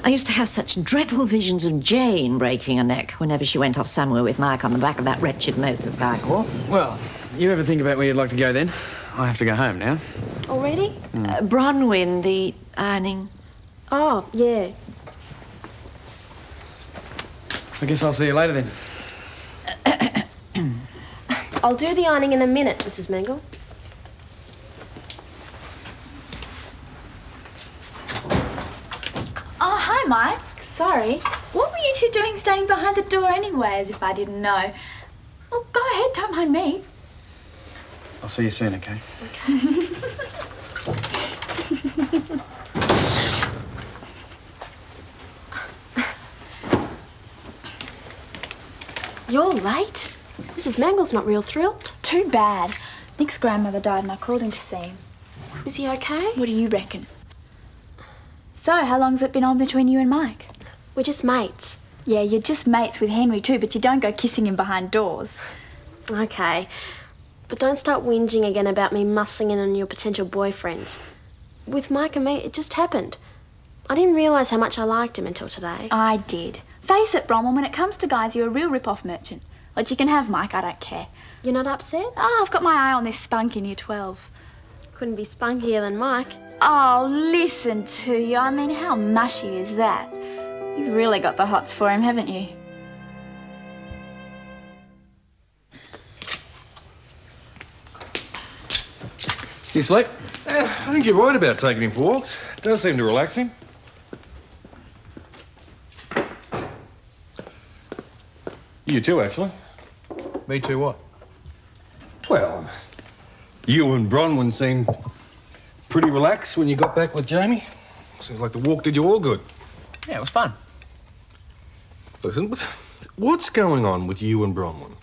I used to have such dreadful visions of Jane breaking her neck whenever she went off somewhere with Mike on the back of that wretched motorcycle. Well, you ever think about where you'd like to go then? I have to go home now. Already? Bronwyn, the ironing. Oh, yeah. I guess I'll see you later then. I'll do the ironing in a minute, Mrs. Mangle. Oh, hi, Mike. Sorry. What were you two doing standing behind the door anyway, as if I didn't know? Oh, go ahead, don't mind me. I'll see you soon, okay? Okay. You're late? Mrs. Mangle's not real thrilled. Too bad. Nick's grandmother died and I called him to see him. Is he okay? What do you reckon? So, how long's it been on between you and Mike? We're just mates. Yeah, you're just mates with Henry too, but you don't go kissing him behind doors. Okay. But don't start whinging again about me mussing in on your potential boyfriends. With Mike and me, it just happened. I didn't realise how much I liked him until today. I did. Face it, Bronwyn, when it comes to guys, you're a real rip-off merchant. But you can have Mike, I don't care. You're not upset? Oh, I've got my eye on this spunk in year 12. Couldn't be spunkier than Mike. Oh, listen to you. I mean, how mushy is that? You've really got the hots for him, haven't you? You sleep? I think you're right about taking him for walks. It does seem to relax him. You too, actually. Me too what? Well, you and Bronwyn seemed pretty relaxed when you got back with Jamie. Seems like the walk did you all good. Yeah, it was fun. Listen, what's going on with you and Bronwyn?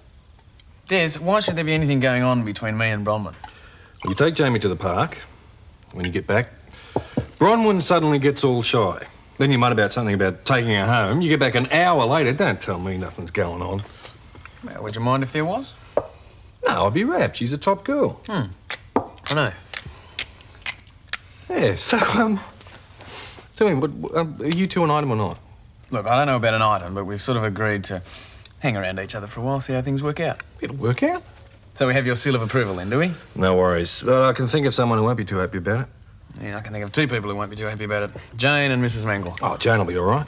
Des, why should there be anything going on between me and Bronwyn? Well, you take Jamie to the park. When you get back, Bronwyn suddenly gets all shy. Then you mutter about something about taking her home. You get back an hour later. Don't tell me nothing's going on. Well, would you mind if there was? No, I'd be rapt. She's a top girl. I know. Yeah, so, tell me, are you two an item or not? Look, I don't know about an item, but we've sort of agreed to hang around each other for a while, see how things work out. It'll work out. So we have your seal of approval then, do we? No worries. But I can think of someone who won't be too happy about it. Yeah, I can think of two people who won't be too happy about it. Jane and Mrs. Mangle. Oh, Jane will be all right.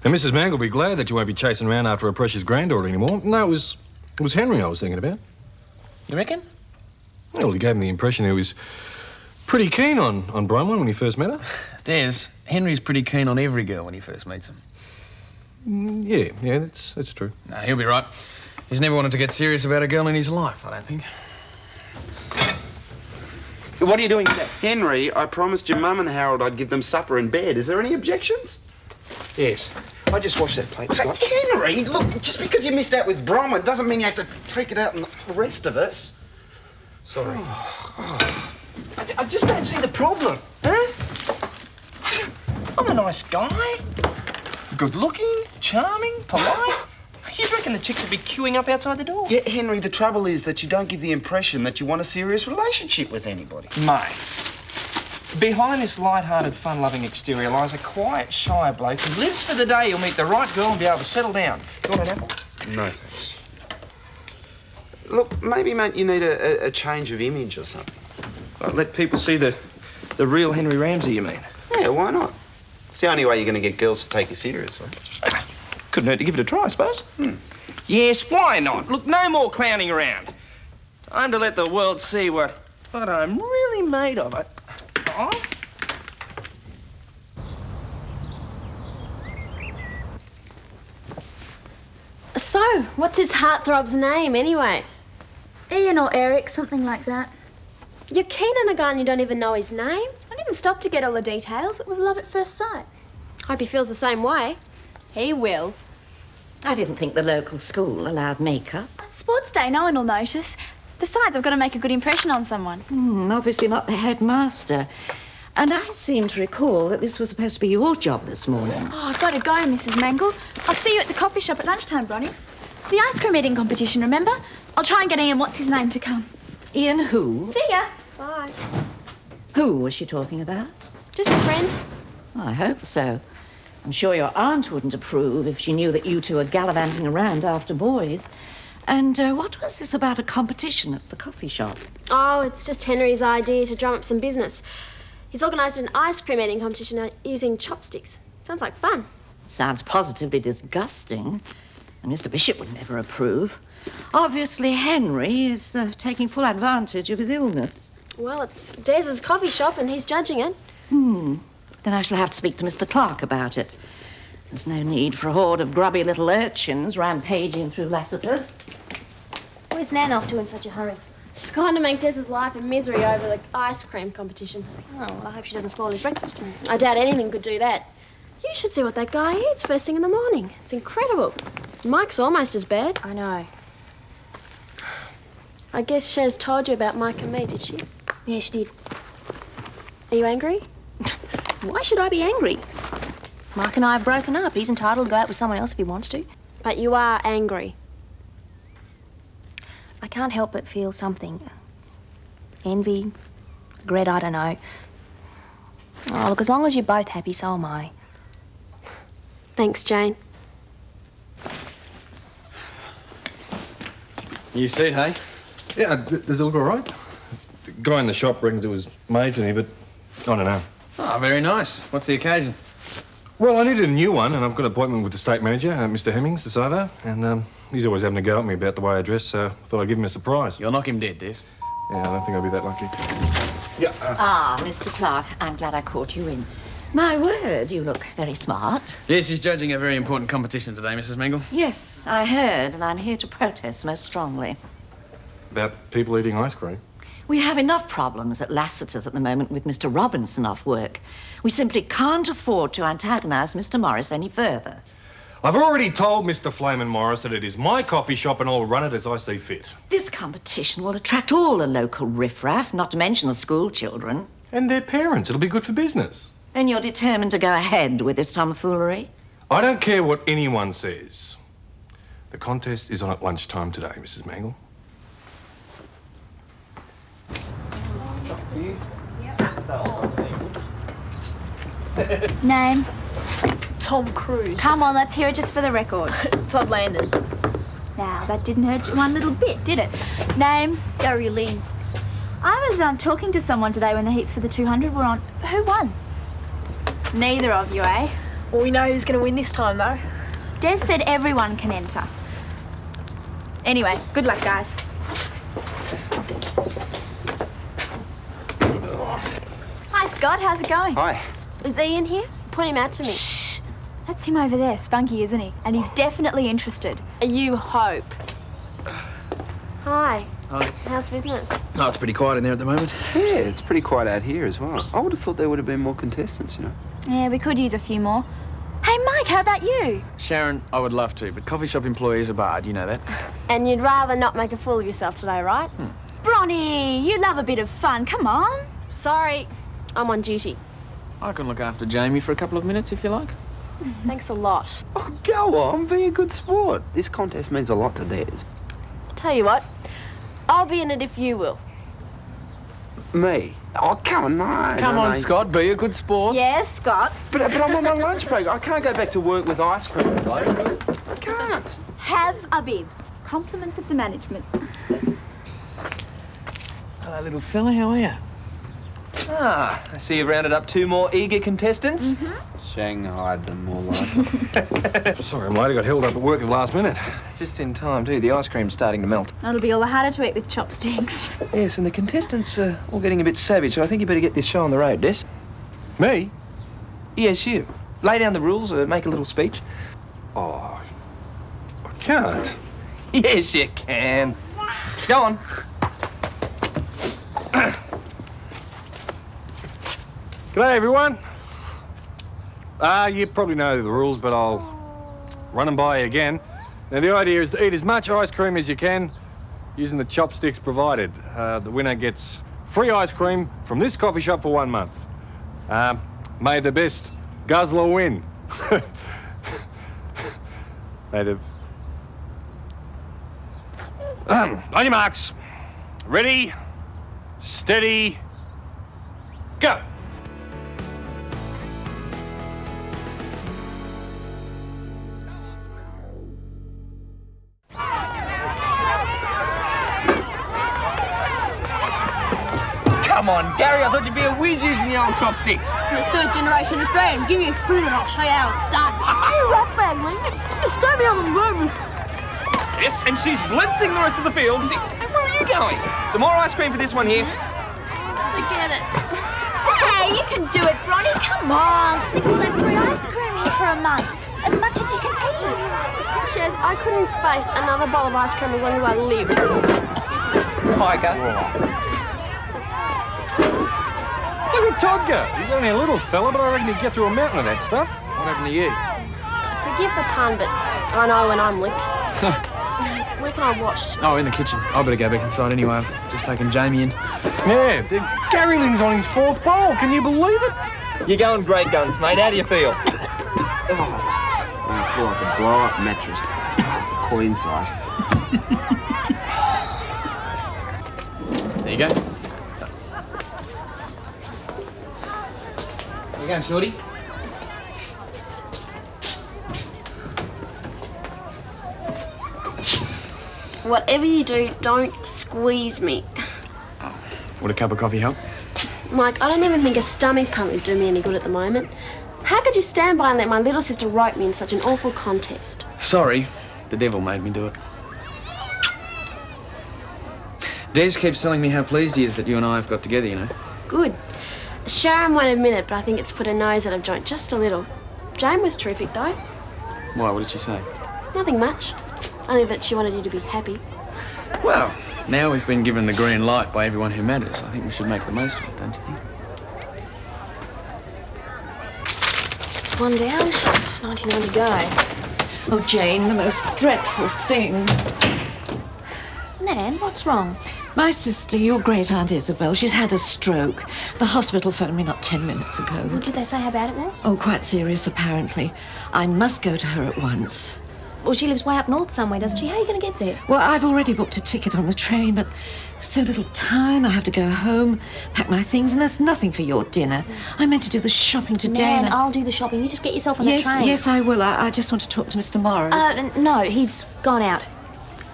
And Mrs. Mangle will be glad that you won't be chasing around after her precious granddaughter anymore. No, it was Henry I was thinking about. You reckon? Well, he gave me the impression he was pretty keen on Bronwyn when he first met her. Des, Henry's pretty keen on every girl when he first meets them. Yeah, that's true. No, he'll be right. He's never wanted to get serious about a girl in his life, I don't think. What are you doing today? Henry, I promised your mum and Harold I'd give them supper in bed. Is there any objections? Yes. I just washed that plate, Scott. Henry, look, just because you missed out with Bronwyn doesn't mean you have to take it out on the rest of us. Sorry. I just don't see the problem, huh? I'm a nice guy. Good looking, charming, polite. You'd reckon the chicks would be queuing up outside the door. Yeah, Henry, the trouble is that you don't give the impression that you want a serious relationship with anybody. Mate, behind this light-hearted, fun-loving exterior lies a quiet, shy bloke who lives for the day he'll meet the right girl and be able to settle down. You want an apple? No, thanks. Look, maybe, mate, you need a change of image or something. Like, let people see the real Henry Ramsay, you mean? Yeah, why not? It's the only way you're going to get girls to take you seriously. Couldn't hurt to give it a try, I suppose. Yes, why not? Look, no more clowning around. Time to let the world see what I'm really made of. Oh? So, what's his heartthrob's name, anyway? Ian or Eric, something like that. You're keen on a guy and you don't even know his name? I didn't stop to get all the details. It was love at first sight. Hope he feels the same way. He will. I didn't think the local school allowed makeup. It's sports day, no one will notice. Besides, I've got to make a good impression on someone. Obviously not the headmaster. And I seem to recall that this was supposed to be your job this morning. Oh, I've got to go, Mrs. Mangle. I'll see you at the coffee shop at lunchtime, Bronnie. The ice cream eating competition, remember? I'll try and get Ian what's-his-name to come. Ian who? See ya. Bye. Who was she talking about? Just a friend. I hope so. I'm sure your aunt wouldn't approve if she knew that you two are gallivanting around after boys. And what was this about a competition at the coffee shop? Oh, it's just Henry's idea to drum up some business. He's organised an ice cream eating competition using chopsticks. Sounds like fun. Sounds positively disgusting. And Mr. Bishop would never approve. Obviously, Henry is taking full advantage of his illness. Well, it's Des's coffee shop and he's judging it. Then I shall have to speak to Mr. Clarke about it. There's no need for a horde of grubby little urchins rampaging through Lassiter's. Where's Nan off to in such a hurry? She's going to make Des's life a misery over the ice cream competition. Oh, well, I hope she doesn't spoil his breakfast. I doubt anything could do that. You should see what that guy eats first thing in the morning. It's incredible. Mike's almost as bad. I know. I guess Shez told you about Mike and me, did she? Yeah, she did. Are you angry? Why should I be angry? Mike and I have broken up. He's entitled to go out with someone else if he wants to. But you are angry. I can't help but feel something. Envy, regret, I don't know. Oh, look, as long as you're both happy, so am I. Thanks, Jane. You see it, hey? Yeah, does it look all right? The guy in the shop reckons it was made for me, but I don't know. Oh, very nice. What's the occasion? Well, I needed a new one, and I've got an appointment with the state manager, Mr. Hemmings, this over, and he's always having a go at me about the way I dress, so I thought I'd give him a surprise. You'll knock him dead, Des. Yeah, I don't think I'll be that lucky. Yeah. Mr. Clarke, I'm glad I caught you in. My word, you look very smart. Yes, he's judging a very important competition today, Mrs. Mingle. Yes, I heard, and I'm here to protest most strongly. About people eating ice cream? We have enough problems at Lassiter's at the moment with Mr. Robinson off work. We simply can't afford to antagonise Mr. Morris any further. I've already told Mr. Flamin Morris that it is my coffee shop and I'll run it as I see fit. This competition will attract all the local riffraff, not to mention the school children. And their parents. It'll be good for business. Then you're determined to go ahead with this tomfoolery? I don't care what anyone says. The contest is on at lunchtime today, Mrs. Mangle. Name? Tom Cruise. Come on, let's hear it just for the record. Todd Landers. Now, that didn't hurt you one little bit, did it? Name? Elaine. I was talking to someone today when the heats for the 200 were on. Who won? Neither of you, eh? Well, we know who's going to win this time, though. Des said everyone can enter. Anyway, good luck, guys. Hi, Scott. How's it going? Hi. Is Ian here? Point him out to me. Shh. That's him over there, spunky, isn't he? And he's definitely interested. You hope. Hi. Hi. How's business? Oh, it's pretty quiet in there at the moment. Yeah, it's pretty quiet out here as well. I would have thought there would have been more contestants, you know. Yeah, we could use a few more. Hey, Mike, how about you? Sharon, I would love to, but coffee shop employees are barred, you know that. And you'd rather not make a fool of yourself today, right? Bronny, you love a bit of fun. Come on. Sorry, I'm on duty. I can look after Jamie for a couple of minutes if you like. Thanks a lot. Oh, go on, be a good sport. This contest means a lot to Des. Tell you what, I'll be in it if you will. Me? Oh, come on, no. Come no, on, no. Scott, be a good sport. Yes, Scott. But I'm on my lunch break. I can't go back to work with ice cream. I can't. Have a bib. Compliments of the management. Hello, little fella, how are you? Ah, I see you've rounded up 2 more eager contestants. Shanghaied them more like. Sorry, I'm late. I got held up at work at the last minute. Just in time, too. The ice cream's starting to melt. That'll be all the harder to eat with chopsticks. Yes, and the contestants are all getting a bit savage, so I think you better get this show on the road, Des. Me? Yes, you. Lay down the rules or make a little speech. Oh, I can't. Yes, you can. Go on. G'day, everyone. You probably know the rules, but I'll run them by you again. Now, the idea is to eat as much ice cream as you can using the chopsticks provided. The winner gets free ice cream from this coffee shop for 1 month. May the best guzzler win. May the... On your marks. Ready, Steady. Go. Come on, Gary, I thought you'd be a whiz using the old chopsticks. I'm a third generation Australian. Give me a spoon and I'll show you how it's done. You rat bag, Lincoln. Just don't be on the movers. Yes, and she's blitzing the rest of the field. And where are you going? Some more ice cream for this one here. Forget it. Hey, you can do it, Bronny. Come on. Just think of all that free ice cream here for a month. As much as you can eat. Shez, I couldn't face another bowl of ice cream as long as I live. Excuse me. Tiger. Look at Todger. He's only a little fella, but I reckon he'd get through a mountain of that stuff. What happened to you? Forgive the pun, but I know when I'm licked. Where can I watch? Oh, in the kitchen. I better go back inside anyway. I've just taken Jamie in. Yeah, Gary Lynn's on his 4th bowl. Can you believe it? You're going great guns, mate. How do you feel? I feel like a blow-up mattress. Queen size. There you go. Where you going, Shorty? Whatever you do, don't squeeze me. Would a cup of coffee help? Mike, I don't even think a stomach pump would do me any good at the moment. How could you stand by and let my little sister rope me in such an awful contest? Sorry, the devil made me do it. Des keeps telling me how pleased he is that you and I have got together, you know. Good. Sharon won't admit it, but I think it's put her nose out of joint just a little. Jane was terrific, though. Why, what did she say? Nothing much. Only that she wanted you to be happy. Well, now we've been given the green light by everyone who matters. I think we should make the most of it, don't you think? It's one down, 99 to go. Oh, Jane, the most dreadful thing. Nan, what's wrong? My sister, your great-aunt Isabel, she's had a stroke. The hospital phoned me not 10 minutes ago. What did they say how bad it was? Oh, quite serious, apparently. I must go to her at once. Well, she lives way up north somewhere, doesn't she? How are you going to get there? Well, I've already booked a ticket on the train, but so little time. I have to go home, pack my things, and there's nothing for your dinner. I meant to do the shopping today. Nan, I'll do the shopping. You just get yourself on the train. Yes, I will. I just want to talk to Mr. Morris. No, he's gone out.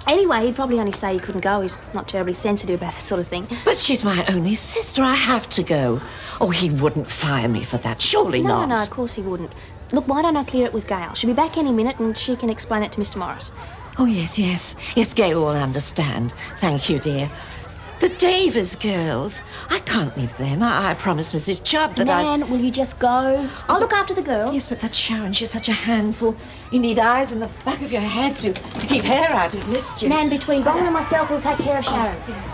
Anyway, he'd probably only say he couldn't go. He's not terribly sensitive about that sort of thing. But she's my only sister. I have to go. Oh, he wouldn't fire me for that. Surely not. No, of course he wouldn't. Look, why don't I clear it with Gail? She'll be back any minute and she can explain it to Mr. Morris. Oh, yes. Yes, Gail will understand. Thank you, dear. The Davis girls. I can't leave them. I promised Mrs. Chubb that Nan, will you just go? I'll look after the girls. Yes, but that Sharon, she's such a handful. You need eyes in the back of your head to keep hair out of mischief. Nan, between Bronwyn and myself, we'll take care of Sharon. Yes.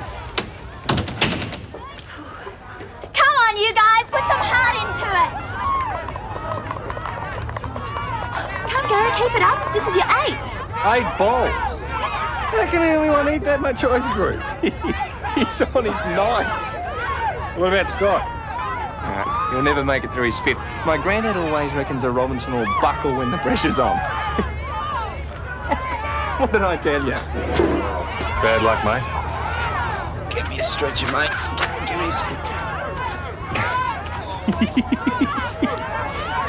Come on, you guys, put some heart into it. Come, Gary, keep it up. This is your 8th. 8 bowls. How can anyone eat that much ice cream? He's on his 9th. What about Scott? He'll never make it through his 5th. My granddad always reckons a Robinson will buckle when the pressure's on. What did I tell you? Bad luck, mate. Get me a stretcher, mate. Give me a stretcher.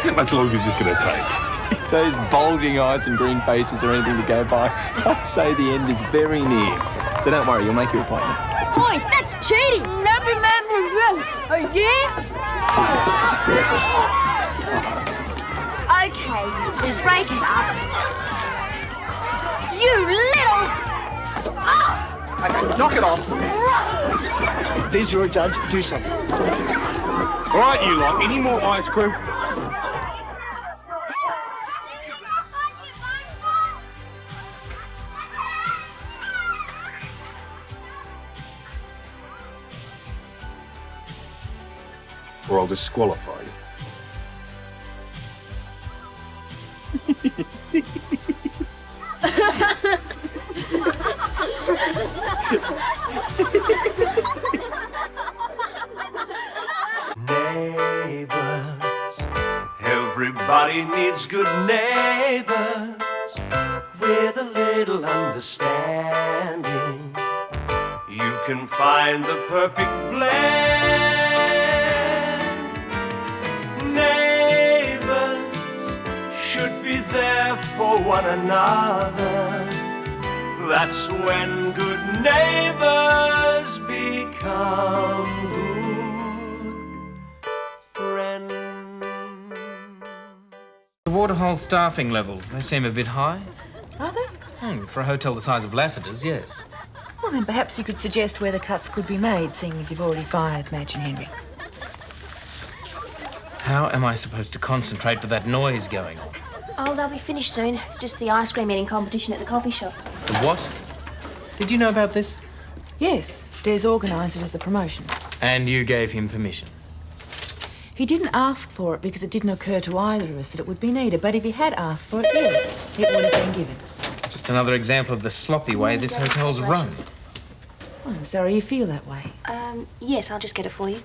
How much longer is this going to take? If those bulging eyes and green faces are anything to go by, I'd say the end is very near. So don't worry, you'll make your appointment. Oi, that's cheating. Never man for this. Yeah? Okay, you two, break it up. You little... Okay, knock it off. Des, you're a judge. Do something. All right, you lot. Any more ice cream? Or I'll disqualify you. Neighbours, everybody needs good neighbours with a little understanding. You can can find the perfect blend. Neighbours should be there for one another. That's when good neighbours become good friends. The Waterhole staffing levels, they seem a bit high. Are they? For a hotel the size of Lassiter's, yes. Well, then perhaps you could suggest where the cuts could be made, seeing as you've already fired Madge and Henry. How am I supposed to concentrate with that noise going on? Oh, they'll be finished soon. It's just the ice cream eating competition at the coffee shop. The what? Did you know about this? Yes, Des organised it as a promotion. And you gave him permission? He didn't ask for it because it didn't occur to either of us that it would be needed, but if he had asked for it, yes, it would have been given. Just another example of the sloppy way this hotel's run. Oh, I'm sorry you feel that way. Yes, I'll just get it for you.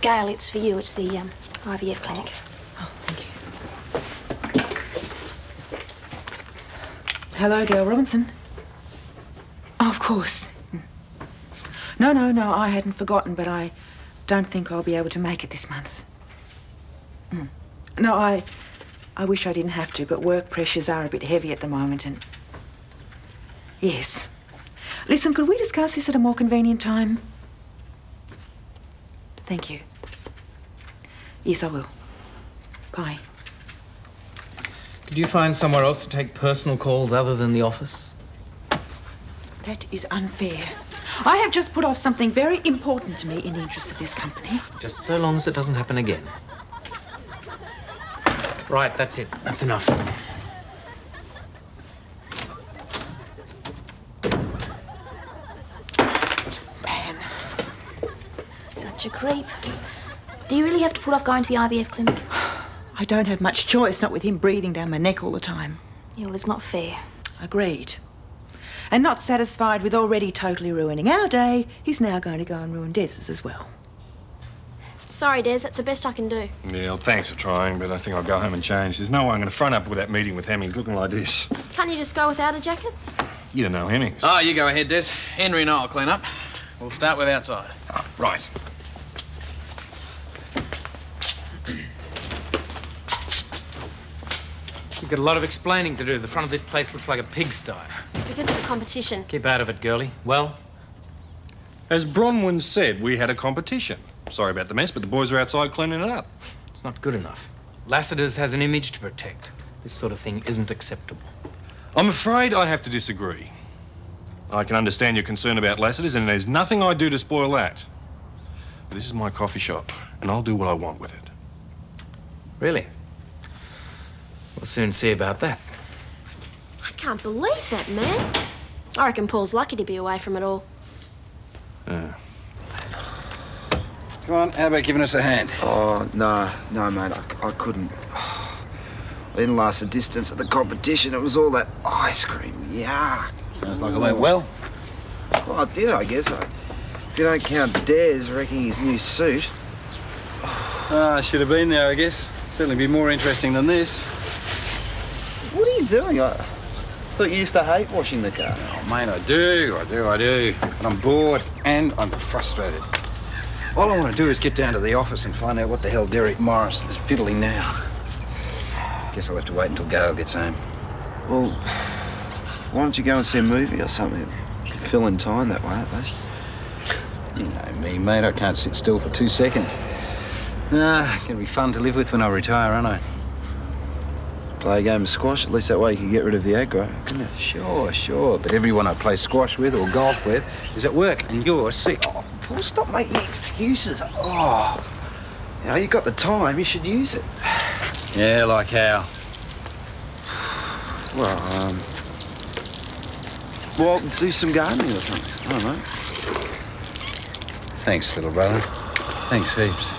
Gail, it's for you. It's the IVF clinic. Oh, thank you. Hello, Gail Robinson. Oh, of course. No, I hadn't forgotten, but I don't think I'll be able to make it this month. No, I wish I didn't have to, but work pressures are a bit heavy at the moment and... Yes. Listen, could we discuss this at a more convenient time? Thank you. Yes, I will. Bye. Could you find somewhere else to take personal calls other than the office? That is unfair. I have just put off something very important to me in the interests of this company. Just so long as it doesn't happen again. Right, that's it. That's enough. Man. Such a creep. Do you really have to put off going to the IVF clinic? I don't have much choice, not with him breathing down my neck all the time. Yeah, well, it's not fair. Agreed. And not satisfied with already totally ruining our day, he's now going to go and ruin Des's as well. Sorry, Des, that's the best I can do. Yeah, well, thanks for trying, but I think I'll go home and change. There's no way I'm going to front up with that meeting with Hemmings looking like this. Can't you just go without a jacket? You don't know Hemmings. Oh, you go ahead, Des. Henry and I'll clean up. We'll start with outside. Oh, right. You've got a lot of explaining to do. The front of this place looks like a pigsty. It's because of the competition. Keep out of it, girlie. Well? As Bronwyn said, we had a competition. Sorry about the mess, but the boys are outside cleaning it up. It's not good enough. Lassiter's has an image to protect. This sort of thing isn't acceptable. I'm afraid I have to disagree. I can understand your concern about Lassiter's, and there's nothing I do to spoil that. But this is my coffee shop, and I'll do what I want with it. Really? We'll soon see about that. I can't believe that, man. I reckon Paul's lucky to be away from it all. Come on, how about giving us a hand? Oh, no, mate, I couldn't. I didn't last the distance at the competition. It was all that ice cream. Yuck. Sounds like it went well. Well, I did, I guess. If you don't count Des wrecking his new suit. I should have been there, I guess. Certainly be more interesting than this. What are you doing? I thought you used to hate washing the car. Oh, mate, I do. But I'm bored and I'm frustrated. All I want to do is get down to the office and find out what the hell Derek Morris is fiddling now. Guess I'll have to wait until Gail gets home. Well, why don't you go and see a movie or something? Could fill in time that way, at least. You know me, mate. I can't sit still for 2 seconds. Gonna be fun to live with when I retire, aren't I? Play a game of squash. At least that way you can get rid of the aggro, couldn't you? Sure. But everyone I play squash with or golf with is at work, and you're sick. Oh, Paul, stop making excuses. Oh, you know, you got the time. You should use it. Yeah, like how? Well, do some gardening or something. I don't know. Thanks, little brother. Thanks heaps.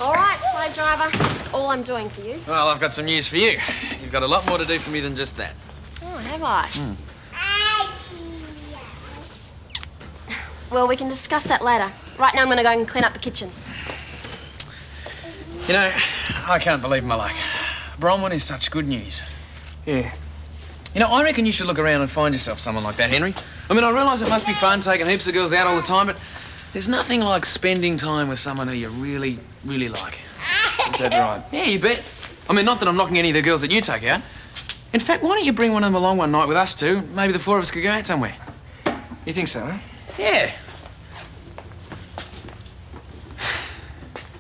All right, slave driver. That's all I'm doing for you. Well, I've got some news for you. You've got a lot more to do for me than just that. Oh, have I? Well, we can discuss that later. Right now, I'm going to go and clean up the kitchen. You know, I can't believe my luck. Bronwyn is such good news. Yeah. You know, I reckon you should look around and find yourself someone like that, Henry. I mean, I realise it must be fun taking heaps of girls out all the time, but there's nothing like spending time with someone who you really, really like. Is that right? Yeah, you bet. I mean, not that I'm knocking any of the girls that you take out. In fact, why don't you bring one of them along one night with us two? Maybe the four of us could go out somewhere. You think so, huh? Yeah.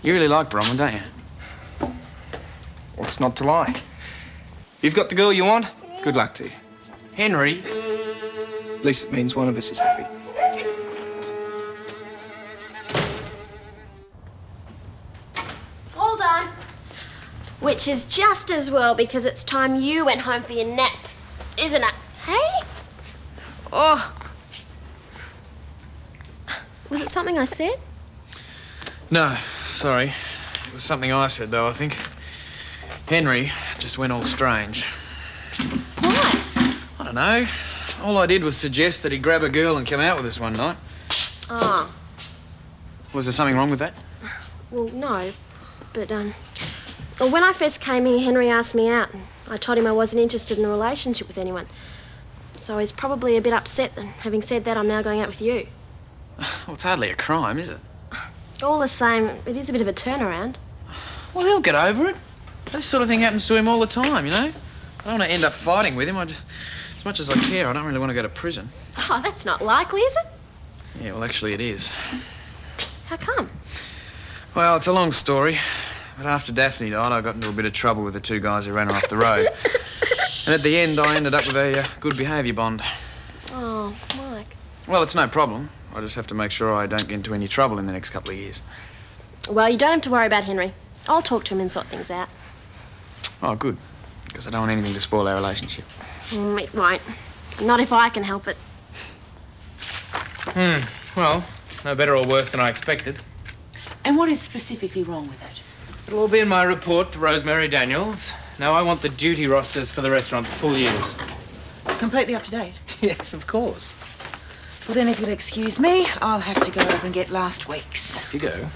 You really like Bronwyn, don't you? What's not to like? You've got the girl you want? Good luck to you. Henry? At least it means one of us is happy. All done. Which is just as well because it's time you went home for your nap, isn't it? Hey? Oh. Was it something I said? No, sorry. It was something I said, though, I think. Henry just went all strange. Why? I don't know. All I did was suggest that he grab a girl and come out with us one night. Oh. Was there something wrong with that? Well, no. But, well, when I first came here, Henry asked me out. I told him I wasn't interested in a relationship with anyone. So he's probably a bit upset. And having said that, I'm now going out with you. Well, it's hardly a crime, is it? All the same, it is a bit of a turnaround. Well, he'll get over it. This sort of thing happens to him all the time, you know? I don't want to end up fighting with him. As much as I care, I don't really want to go to prison. Oh, that's not likely, is it? Yeah, well, actually it is. How come? Well, it's a long story. But after Daphne died, I got into a bit of trouble with the two guys who ran her off the road. And at the end, I ended up with a good behaviour bond. Oh, Mike. Well, it's no problem. I just have to make sure I don't get into any trouble in the next couple of years. Well, you don't have to worry about Henry. I'll talk to him and sort things out. Oh, good. Because I don't want anything to spoil our relationship. It won't. Not if I can help it. Well, no better or worse than I expected. And what is specifically wrong with it? It'll all be in my report to Rosemary Daniels. Now, I want the duty rosters for the restaurant for full years. Completely up to date? Yes, of course. Well, then, if you'll excuse me, I'll have to go over and get last week's. Off you go.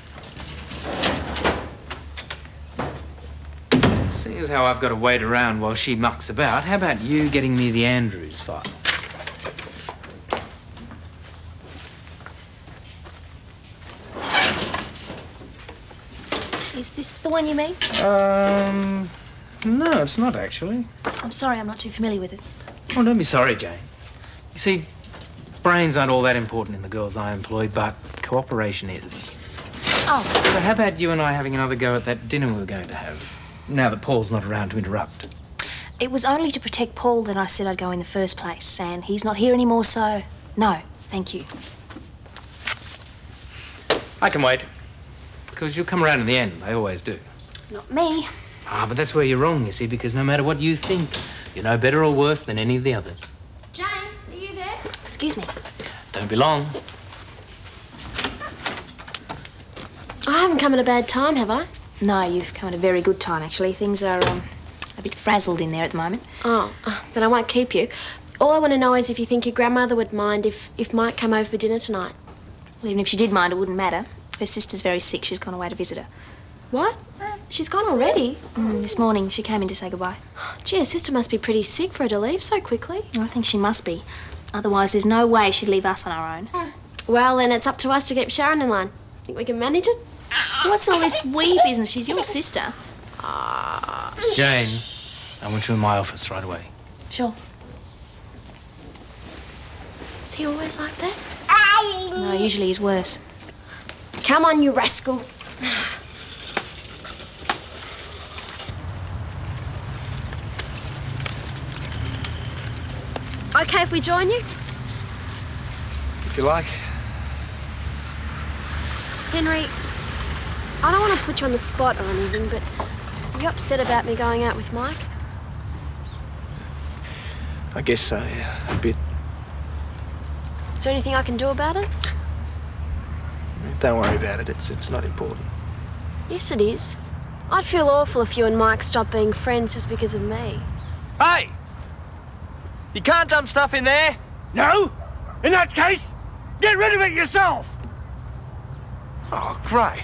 Seeing as how I've got to wait around while she mucks about, how about you getting me the Andrews file? Is this the one you mean? No, it's not actually. I'm sorry, I'm not too familiar with it. Oh, don't be sorry, Jane. You see, brains aren't all that important in the girls I employ, but cooperation is. Oh. So how about you and I having another go at that dinner we were going to have, now that Paul's not around to interrupt? It was only to protect Paul that I said I'd go in the first place, and he's not here anymore, so no, thank you. I can wait. Because you'll come around in the end, they always do. Not me. Ah, but that's where you're wrong, you see, because no matter what you think, you're no better or worse than any of the others. Jane, are you there? Excuse me. Don't be long. I haven't come at a bad time, have I? No, you've come at a very good time, actually. Things are, a bit frazzled in there at the moment. Oh, then I won't keep you. All I want to know is if you think your grandmother would mind if Mike came over for dinner tonight. Well, even if she did mind, it wouldn't matter. Her sister's very sick. She's gone away to visit her. What? She's gone already? This morning, she came in to say goodbye. Gee, her sister must be pretty sick for her to leave so quickly. I think she must be. Otherwise, there's no way she'd leave us on our own. Well, then it's up to us to keep Sharon in line. Think we can manage it? What's all this we business? She's your sister. Jane, I want you in my office right away. Sure. Is he always like that? No, usually he's worse. Come on, you rascal. Okay if we join you? If you like. Henry, I don't want to put you on the spot or anything, but are you upset about me going out with Mike? I guess so, yeah, a bit. Is there anything I can do about it? Don't worry about it, it's not important. Yes, it is. I'd feel awful if you and Mike stopped being friends just because of me. Hey! You can't dump stuff in there. No? In that case, get rid of it yourself! Oh, great.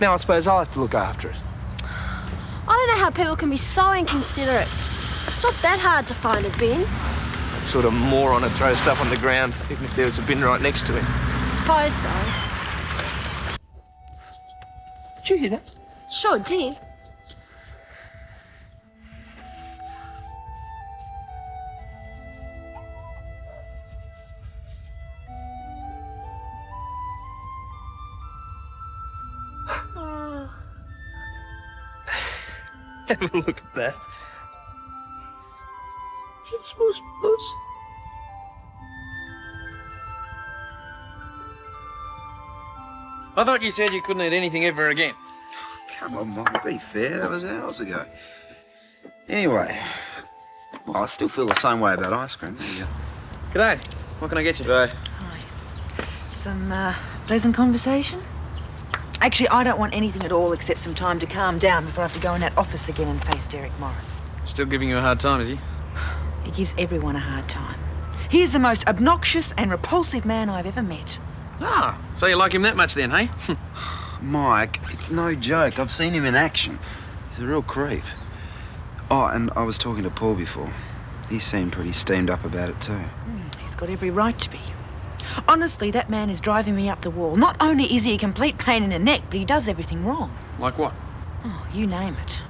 Now I suppose I'll have to look after it. I don't know how people can be so inconsiderate. It's not that hard to find a bin. That sort of moron would throw stuff on the ground, even if there was a bin right next to it. I suppose so. Did you hear that? Sure did. Have a look at that. I thought you said you couldn't eat anything ever again. Come on, Mike, be fair. That was hours ago. Anyway, well, I still feel the same way about ice cream. There you go. G'day. What can I get you? G'day. Some pleasant conversation? Actually, I don't want anything at all except some time to calm down before I have to go in that office again and face Derek Morris. Still giving you a hard time, is he? He gives everyone a hard time. He's the most obnoxious and repulsive man I've ever met. Ah, so you like him that much then, hey? Mike, it's no joke. I've seen him in action. He's a real creep. Oh, and I was talking to Paul before. He seemed pretty steamed up about it too. He's got every right to be. Honestly, that man is driving me up the wall. Not only is he a complete pain in the neck, but he does everything wrong. Like what? Oh, you name it.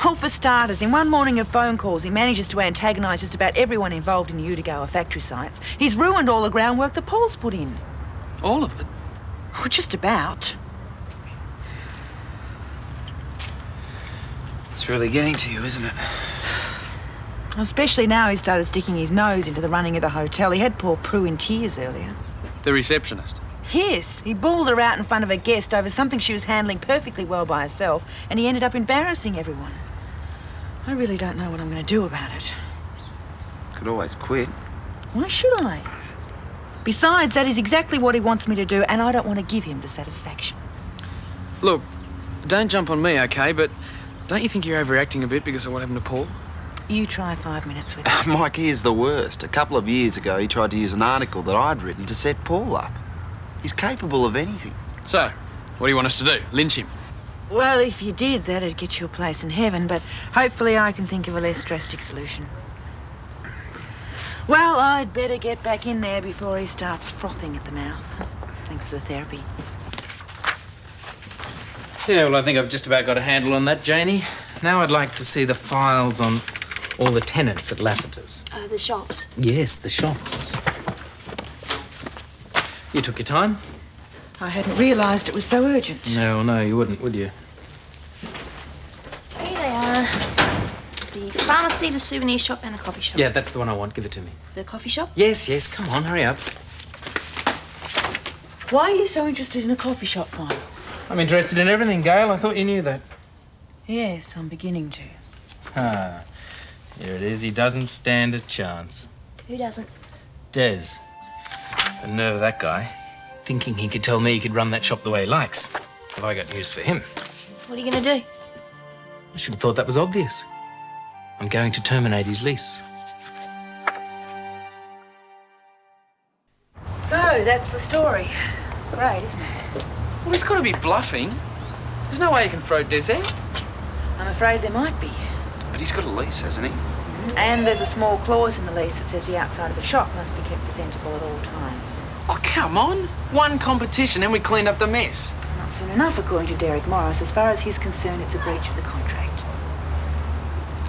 Well, for starters, in one morning of phone calls, he manages to antagonise just about everyone involved in the Utica factory sites. He's ruined all the groundwork that Paul's put in. All of it? Oh, just about. It's really getting to you, isn't it? Especially now he's started sticking his nose into the running of the hotel. He had poor Prue in tears earlier. The receptionist? Yes, he bawled her out in front of a guest over something she was handling perfectly well by herself, and he ended up embarrassing everyone. I really don't know what I'm going to do about it. Could always quit. Why should I? Besides, that is exactly what he wants me to do, and I don't want to give him the satisfaction. Look, don't jump on me, okay, but don't you think you're overreacting a bit because of what happened to Paul? You try 5 minutes with him. Mike, he is the worst. A couple of years ago, he tried to use an article that I'd written to set Paul up. He's capable of anything. So, what do you want us to do? Lynch him? Well, if you did, that'd get you a place in heaven, but hopefully I can think of a less drastic solution. Well, I'd better get back in there before he starts frothing at the mouth. Thanks for the therapy. Yeah, well, I think I've just about got a handle on that, Janie. Now I'd like to see the files on all the tenants at Lassiter's. The shops. Yes, the shops. You took your time? I hadn't realised it was so urgent. No, you wouldn't, would you? Here they are. The pharmacy, the souvenir shop, and the coffee shop. Yeah, that's the one I want. Give it to me. The coffee shop? Yes, come on, hurry up. Why are you so interested in a coffee shop file? I'm interested in everything, Gail. I thought you knew that. Yes, I'm beginning to. Ah, here it is. He doesn't stand a chance. Who doesn't? Des. The nerve of that guy. Thinking he could tell me he could run that shop the way he likes. Have I got news for him? What are you going to do? I should have thought that was obvious. I'm going to terminate his lease. So, that's the story. Great, isn't it? Well, he's got to be bluffing. There's no way he can throw Des out. I'm afraid there might be. But he's got a lease, hasn't he? And there's a small clause in the lease that says the outside of the shop must be kept presentable at all times. Oh, come on. One competition and we cleaned up the mess. Not soon enough, according to Derek Morris. As far as he's concerned, it's a breach of the contract.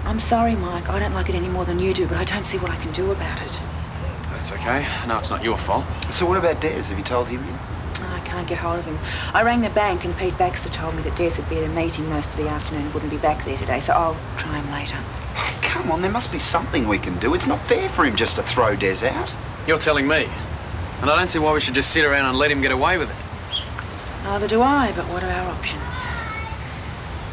I'm sorry, Mike. I don't like it any more than you do, but I don't see what I can do about it. That's okay. No, it's not your fault. So what about Des? Have you told him yet? I can't get hold of him. I rang the bank and Pete Baxter told me that Des had been at a meeting most of the afternoon and wouldn't be back there today, so I'll try him later. Come on, there must be something we can do. It's not fair for him just to throw Des out. You're telling me. And I don't see why we should just sit around and let him get away with it. Neither do I, but what are our options?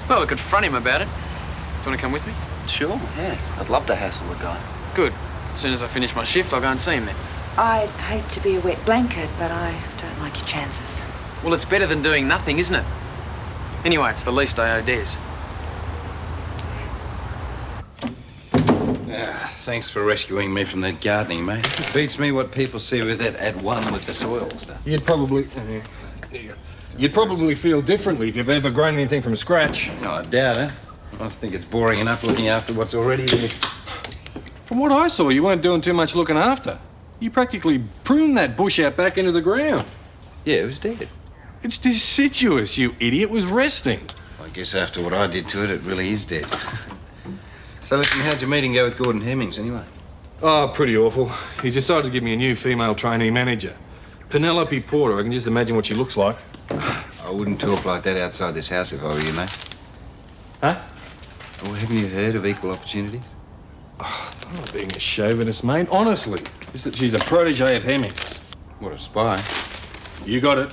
Well, we could front him about it. Do you want to come with me? Sure, yeah. I'd love to hassle the guy. Good. As soon as I finish my shift, I'll go and see him then. I'd hate to be a wet blanket, but I don't like your chances. Well, it's better than doing nothing, isn't it? Anyway, it's the least I owe Des. Thanks for rescuing me from that gardening, mate. It beats me what people see with that at one with the soil stuff. You'd probably feel differently if you've ever grown anything from scratch. No, I doubt it. I think it's boring enough looking after what's already there. From what I saw, you weren't doing too much looking after. You practically pruned that bush out back into the ground. Yeah, it was dead. It's deciduous, you idiot. It was resting. I guess after what I did to it, it really is dead. So listen, how'd your meeting go with Gordon Hemmings anyway? Oh, pretty awful. He decided to give me a new female trainee manager. Penelope Porter. I can just imagine what she looks like. I wouldn't talk like that outside this house if I were you, mate. Huh? Oh, haven't you heard of equal opportunities? Oh, I'm not being a chauvinist, mate. Honestly. It's that she's a protege of Hemmings. What, a spy? You got it.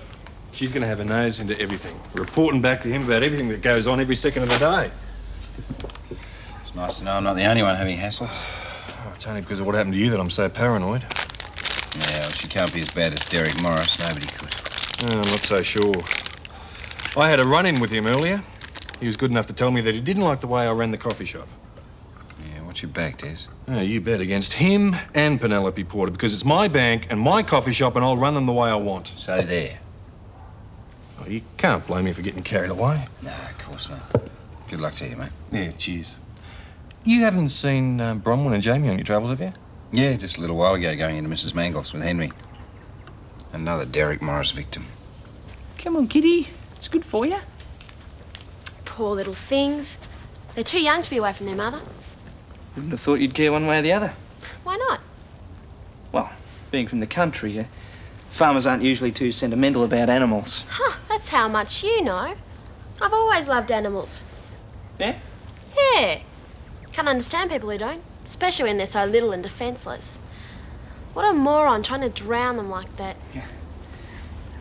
She's going to have a nose into everything, reporting back to him about everything that goes on every second of the day. It's nice to know I'm not the only one having hassles. Oh, it's only because of what happened to you that I'm so paranoid. Yeah, well, she can't be as bad as Derek Morris. Nobody could. Oh, I'm not so sure. I had a run-in with him earlier. He was good enough to tell me that he didn't like the way I ran the coffee shop. Yeah, what's your back, Des? Oh, you bet against him and Penelope Porter, because it's my bank and my coffee shop and I'll run them the way I want. So there. Oh, you can't blame me for getting carried away. No, of course not. Good luck to you, mate. Yeah, cheers. You haven't seen Bronwyn and Jamie on your travels, have you? Yeah, just a little while ago going into Mrs. Mangles with Henry. Another Derek Morris victim. Come on, kitty. It's good for you. Poor little things. They're too young to be away from their mother. Wouldn't have thought you'd care one way or the other. Why not? Well, being from the country, farmers aren't usually too sentimental about animals. Huh, that's how much you know. I've always loved animals. Yeah? Yeah. Can't understand people who don't, especially when they're so little and defenceless. What a moron trying to drown them like that.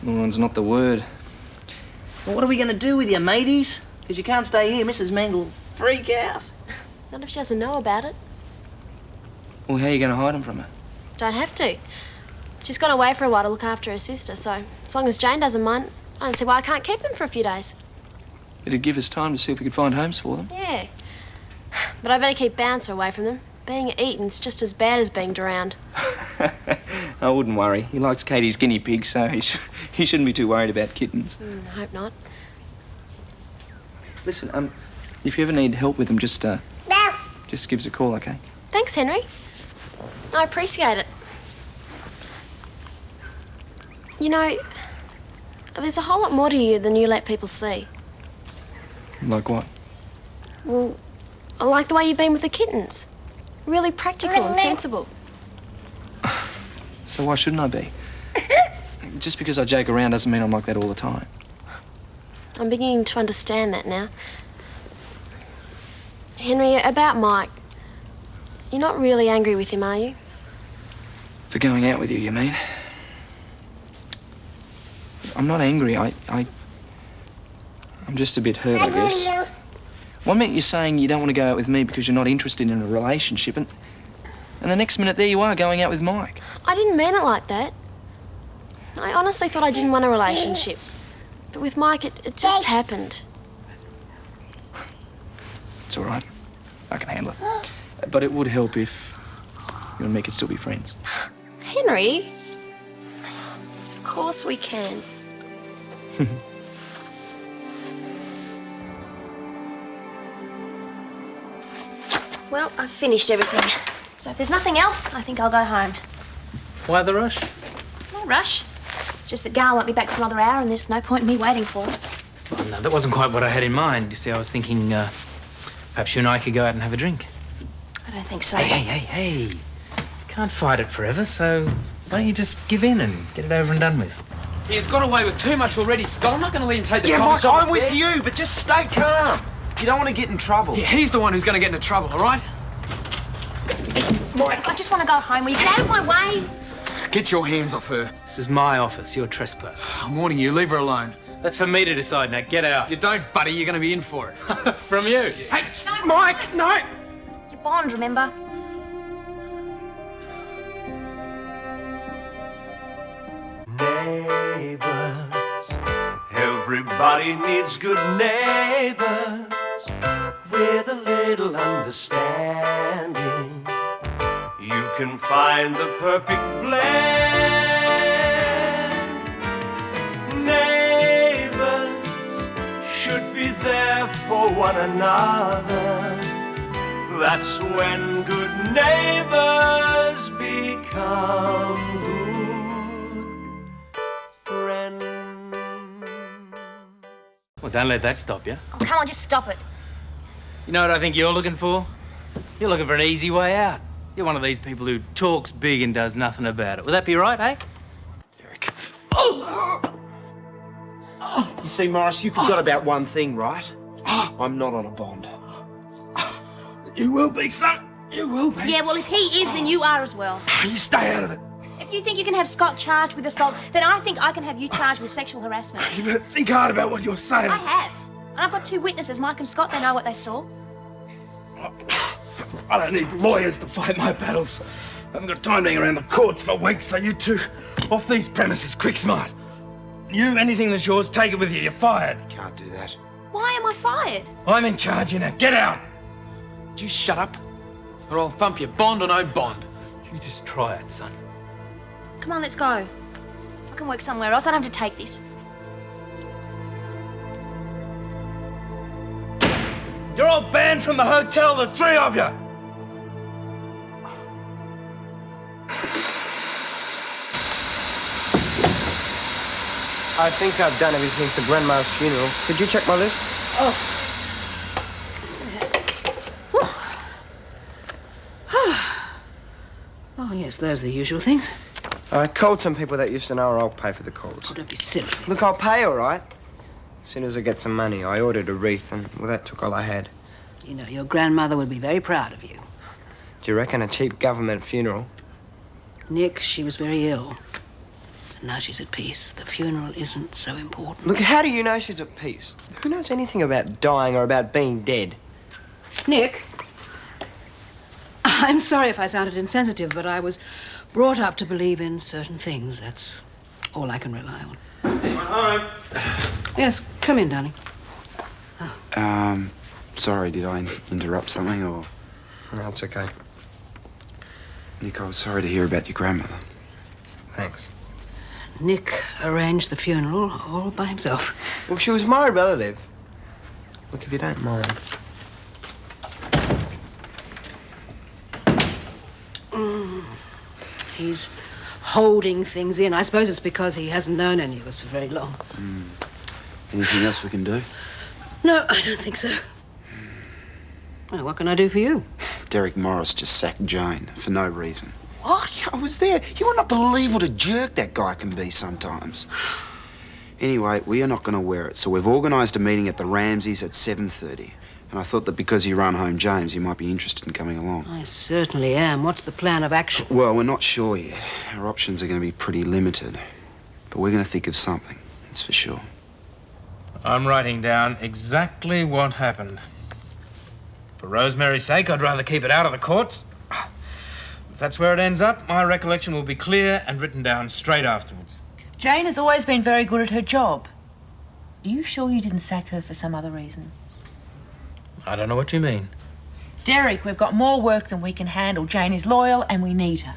Moron's not the word. Well, what are we going to do with you, mateys? Because you can't stay here. Mrs. Mangle will freak out. Not if she doesn't know about it. Well, how are you going to hide them from her? Don't have to. She's gone away for a while to look after her sister, so as long as Jane doesn't mind, I don't see why I can't keep them for a few days. It'd give us time to see if we could find homes for them. Yeah. But I better keep Bouncer away from them. Being eaten's just as bad as being drowned. I wouldn't worry. He likes Katie's guinea pigs, so he shouldn't be too worried about kittens. I hope not. Listen, if you ever need help with them, just give us a call, okay? Thanks, Henry. I appreciate it. You know, there's a whole lot more to you than you let people see. Like what? Well, I like the way you've been with the kittens. Really practical and sensible. So why shouldn't I be? Just because I joke around doesn't mean I'm like that all the time. I'm beginning to understand that now. Henry, about Mike, you're not really angry with him, are you? For going out with you mean? I'm not angry. I'm just a bit hurt, I guess. One minute you're saying you don't want to go out with me because you're not interested in a relationship, and the next minute there you are going out with Mike. I didn't mean it like that. I honestly thought I didn't want a relationship. But with Mike, it just happened. It's all right. I can handle it. But it would help if you and me could still be friends. Henry? Of course we can. Well, I've finished everything. So if there's nothing else, I think I'll go home. Why the rush? No rush. It's just that Gar won't be back for another hour and there's no point in me waiting for her. Oh, no, that wasn't quite what I had in mind. You see, I was thinking perhaps you and I could go out and have a drink. I don't think so. Hey. You can't fight it forever, so why don't you just give in and get it over and done with? He's got away with too much already, Scott. I'm not going to let him take the Mike, conversation. I'm with you, but just stay calm. You don't want to get in trouble. Yeah, he's the one who's going to get into trouble, all right? Mike, I just want to go home. Will you get out of my way? Get your hands off her. This is my office. You're trespassing. I'm warning you, leave her alone. That's for me to decide. Now get out. If you don't, buddy, you're going to be in for it. From you. Hey, Mike, no! Your bond, remember? Neighbours, everybody needs good neighbours with a little understanding. You can find the perfect blend. Neighbours should be there for one another. That's when good neighbors become good friends. Well, don't let that stop you. Oh, come on, just stop it. You know what I think you're looking for? You're looking for an easy way out. You're one of these people who talks big and does nothing about it. Would that be right, eh? You see, Morris, you forgot about one thing, right? I'm not on a bond. You will be, son. You will be. Yeah, well, if he is, then you are as well. You stay out of it. If you think you can have Scott charged with assault, then I think I can have you charged with sexual harassment. You better think hard about what you're saying. I have. And I've got two witnesses, Mike and Scott. They know what they saw. I don't need lawyers to fight my battles. I haven't got time to hang around the courts for weeks, so you two, off these premises, quick smart. You, anything that's yours, take it with you. You're fired. Can't do that. Why am I fired? I'm in charge here now. Get out. Would you shut up? Or I'll thump you, bond or no bond. You just try it, son. Come on, let's go. I can work somewhere else. I don't have to take this. You're all banned from the hotel, the three of you. I think I've done everything for Grandma's funeral. Could you check my list? Oh. Oh, yes, those are the usual things. I called some people that used to know her. I'll pay for the calls. Oh, don't be silly. Look, I'll pay, all right? As soon as I get some money, I ordered a wreath, and, well, that took all I had. You know, your grandmother would be very proud of you. Do you reckon a cheap government funeral? Nick, she was very ill. And now she's at peace. The funeral isn't so important. Look, how do you know she's at peace? Who knows anything about dying or about being dead? Nick, I'm sorry if I sounded insensitive, but I was brought up to believe in certain things. That's all I can rely on. Anyone home? Yes, come in, darling. Sorry, did I interrupt something, or...? No, it's okay. Nick, I was sorry to hear about your grandmother. Thanks. Nick arranged the funeral all by himself. Well, she was my relative. Look, if you don't mind. He's holding things in. I suppose it's because he hasn't known any of us for very long. Anything else we can do? No, I don't think so. Well, what can I do for you? Derek Morris just sacked Jane for no reason. What? I was there. You would not believe what a jerk that guy can be sometimes. Anyway, we are not going to wear it, so we've organised a meeting at the Ramsays at 7:30. And I thought that because you run home James, you might be interested in coming along. I certainly am. What's the plan of action? Well, we're not sure yet. Our options are going to be pretty limited. But we're going to think of something, that's for sure. I'm writing down exactly what happened. For Rosemary's sake, I'd rather keep it out of the courts. If that's where it ends up, my recollection will be clear and written down straight afterwards. Jane has always been very good at her job. Are you sure you didn't sack her for some other reason? I don't know what you mean. Derek, we've got more work than we can handle. Jane is loyal and we need her.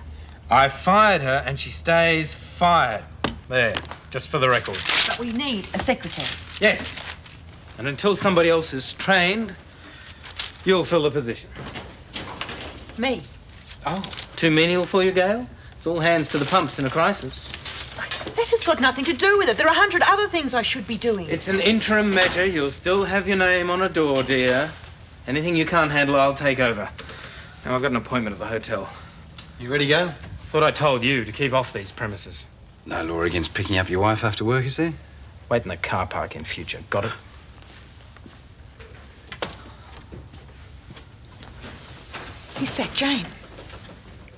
I fired her and she stays fired. There, just for the record. But we need a secretary. Yes. And until somebody else is trained, you'll fill the position. Me? Oh, too menial for you, Gail? It's all hands to the pumps in a crisis. That has got nothing to do with it. There are 100 other things I should be doing. It's an interim measure. You'll still have your name on a door, dear. Anything you can't handle, I'll take over. Now, I've got an appointment at the hotel. You ready to go? Thought I told you to keep off these premises. No law against picking up your wife after work, is there? Wait in the car park in future. Got it? He sacked Jane.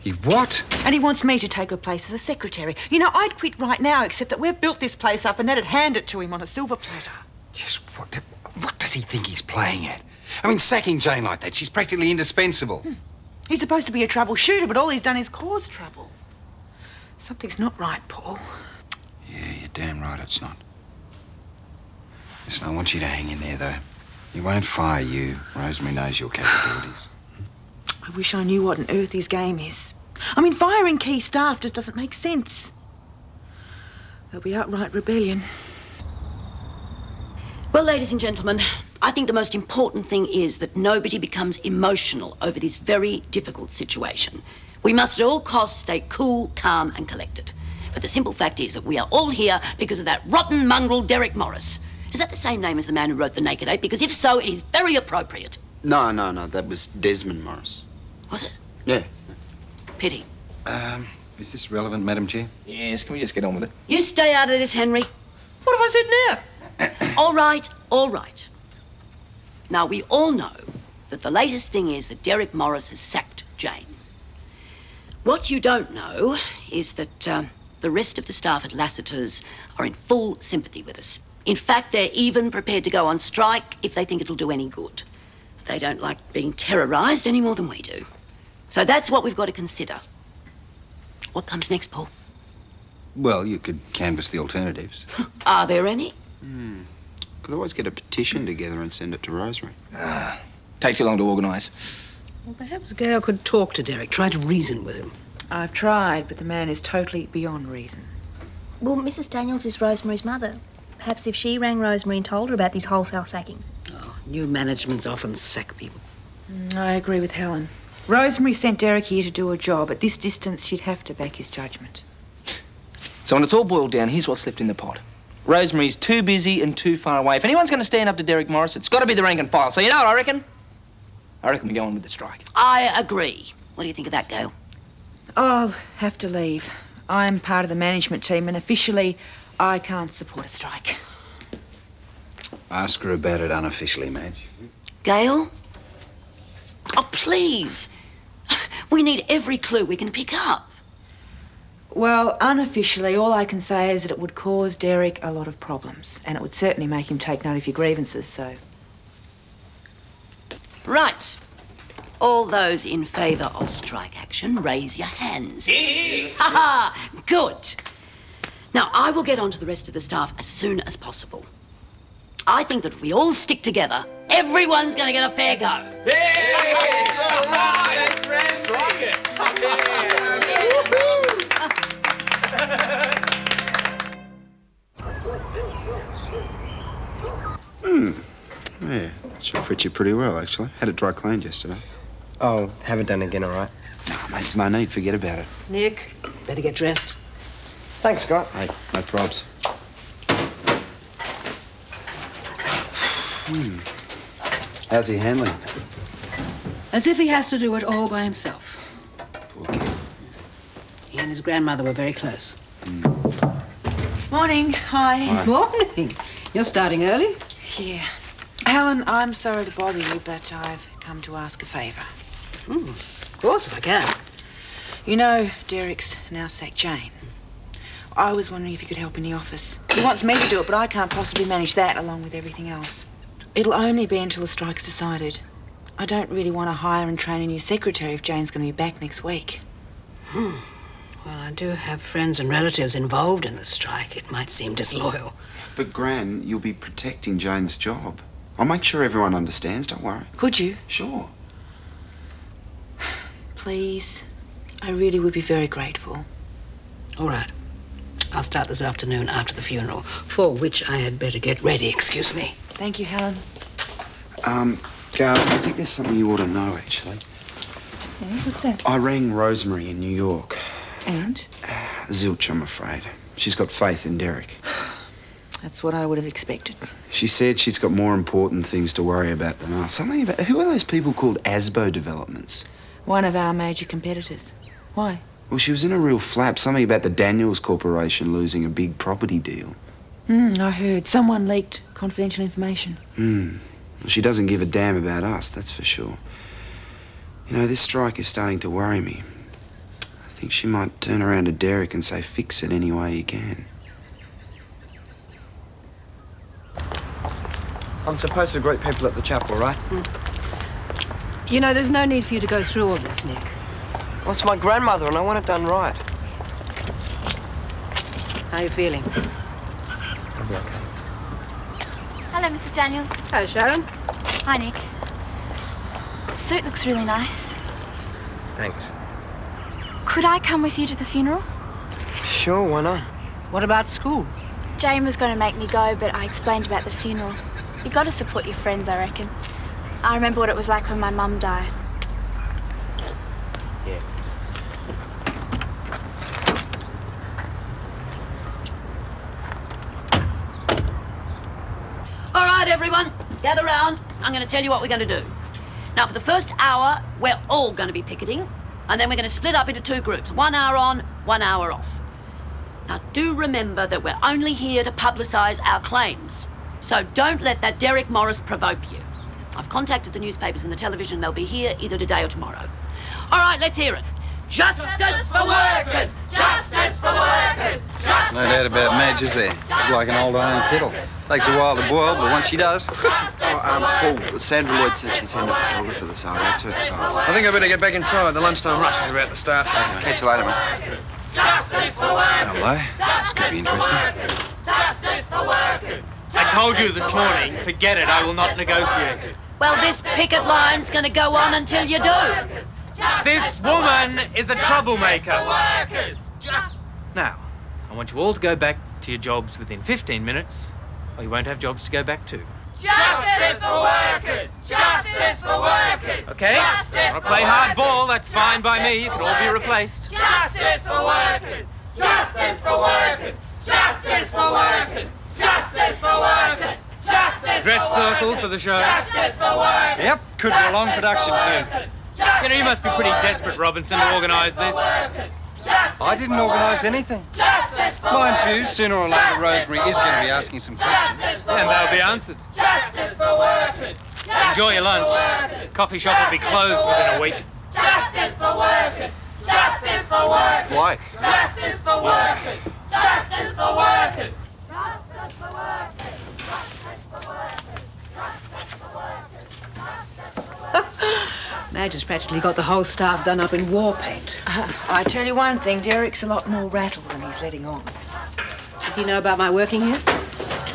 He what? And he wants me to take her place as a secretary. You know, I'd quit right now, except that we've built this place up and that'd hand it to him on a silver platter. Yes, what does he think he's playing at? I mean, sacking Jane like that, she's practically indispensable. He's supposed to be a troubleshooter, but all he's done is cause trouble. Something's not right, Paul. Yeah, you're damn right it's not. Listen, I want you to hang in there, though. He won't fire you. Rosemary knows your capabilities. I wish I knew what on earth his game is. I mean, firing key staff just doesn't make sense. There'll be outright rebellion. Well, ladies and gentlemen, I think the most important thing is that nobody becomes emotional over this very difficult situation. We must at all costs stay cool, calm and collected. But the simple fact is that we are all here because of that rotten mongrel Derek Morris. Is that the same name as the man who wrote The Naked Ape? Because if so, it is very appropriate. No, that was Desmond Morris. Was it? Yeah. Pity. Is this relevant, Madam Chair? Yes, can we just get on with it? You stay out of this, Henry. What have I said now? All right, all right. Now, we all know that the latest thing is that Derek Morris has sacked Jane. What you don't know is that the rest of the staff at Lassiter's are in full sympathy with us. In fact, they're even prepared to go on strike if they think it'll do any good. They don't like being terrorised any more than we do. So that's what we've got to consider. What comes next, Paul? Well, you could canvass the alternatives. Are there any? Could always get a petition together and send it to Rosemary. Take too long to organise. Well, perhaps Gail could talk to Derek, try to reason with him. I've tried, but the man is totally beyond reason. Well, Mrs. Daniels is Rosemary's mother. Perhaps if she rang Rosemary and told her about these wholesale sackings. Oh, new managements often sack people. I agree with Helen. Rosemary sent Derek here to do a job. At this distance, she'd have to back his judgment. So when it's all boiled down, here's what's left in the pot. Rosemary's too busy and too far away. If anyone's going to stand up to Derek Morris, it's got to be the rank and file. So you know what I reckon? I reckon we go on with the strike. I agree. What do you think of that, Gail? I'll have to leave. I'm part of the management team, and officially, I can't support a strike. Ask her about it unofficially, Madge. Gail? Oh, please. We need every clue we can pick up. Well, unofficially, all I can say is that it would cause Derek a lot of problems, and it would certainly make him take note of your grievances, so... Right. All those in favour of strike action, raise your hands. Ha ha! Good. Now, I will get on to the rest of the staff as soon as possible. I think that if we all stick together, everyone's going to get a fair go. It's all right. That's Ramsay. Strike Yeah, should fit you pretty well, actually. Had it dry cleaned yesterday. Oh, have it done again, all right? No, mate, there's no need. Forget about it. Nick, better get dressed. Thanks, Scott. Hey, no probs. How's he handling? As if he has to do it all by himself. Poor kid. He and his grandmother were very close. Morning. Hi. Morning. You're starting early? Yeah. Helen, I'm sorry to bother you, but I've come to ask a favour. Of course, if I can. You know, Derek's now sacked Jane. I was wondering if you could help in the office. He wants me to do it, but I can't possibly manage that along with everything else. It'll only be until the strike's decided. I don't really want to hire and train a new secretary if Jane's going to be back next week. Well, I do have friends and relatives involved in the strike. It might seem disloyal. But, Gran, you'll be protecting Jane's job. I'll make sure everyone understands, don't worry. Could you? Sure. Please. I really would be very grateful. All right. I'll start this afternoon after the funeral, for which I had better get ready, excuse me. Thank you, Helen. Gail, I think there's something you ought to know, actually. Yeah, what's that? I rang Rosemary in New York. And? Zilch, I'm afraid. She's got faith in Derek. That's what I would have expected. She said she's got more important things to worry about than us. Something about... Who are those people called ASBO Developments? One of our major competitors. Why? Well, she was in a real flap. Something about the Daniels Corporation losing a big property deal. I heard. Someone leaked confidential information. Well, she doesn't give a damn about us, that's for sure. You know, this strike is starting to worry me. I think she might turn around to Derek and say, fix it any way you can. I'm supposed to greet people at the chapel, right? You know, there's no need for you to go through all this, Nick. Well, it's my grandmother, and I want it done right. How are you feeling? I'll be okay. Hello, Mrs. Daniels. Hello, Sharon. Hi, Nick. The suit looks really nice. Thanks. Could I come with you to the funeral? Sure, why not? What about school? Jane was going to make me go, but I explained about the funeral. You got to support your friends, I reckon. I remember what it was like when my mum died. Yeah. All right, everyone, gather round. I'm going to tell you what we're going to do. Now, for the first hour, we're all going to be picketing, and then we're going to split up into 2 groups, 1 hour on, 1 hour off. Now, do remember that we're only here to publicise our claims, so don't let that Derek Morris provoke you. I've contacted the newspapers and the television. They'll be here either today or tomorrow. All right, let's hear it. Justice for workers! Justice for workers! No doubt about Madge, is there? She's like an old iron kettle. Takes a while to boil, but once she does... Paul, Sandra Lloyd said she'd send a photographer this afternoon. I think I better get back inside. The lunchtime rush is about to start. Catch you later, mate. Justice for workers! Hello. This could be interesting. Justice for workers! I told you this morning, forget it, I will not negotiate. Well, this picket line's going to go on until you do. This woman is a troublemaker. Now, I want you all to go back to your jobs within 15 minutes, or you won't have jobs to go back to. Justice for workers! Justice for workers! Okay? Want to play hardball? That's fine by me. You can all be replaced. Justice for workers! Justice for workers! Justice for workers! Justice for workers! Justice Dress circle for the show. Justice for workers! Yep, could be a long production too. You know, you must be pretty desperate, Robinson, to organise this. I didn't organise anything. Mind you, sooner or later Rosemary is going to be asking some questions. And they'll be answered. Justice for workers! Enjoy your lunch. The coffee shop will be closed within a week. Justice for workers! Justice for workers! It's Blake. Justice for workers! Justice for workers! Madge has practically got the whole staff done up in war paint. I tell you one thing, Derek's a lot more rattled than he's letting on. Does he know about my working here?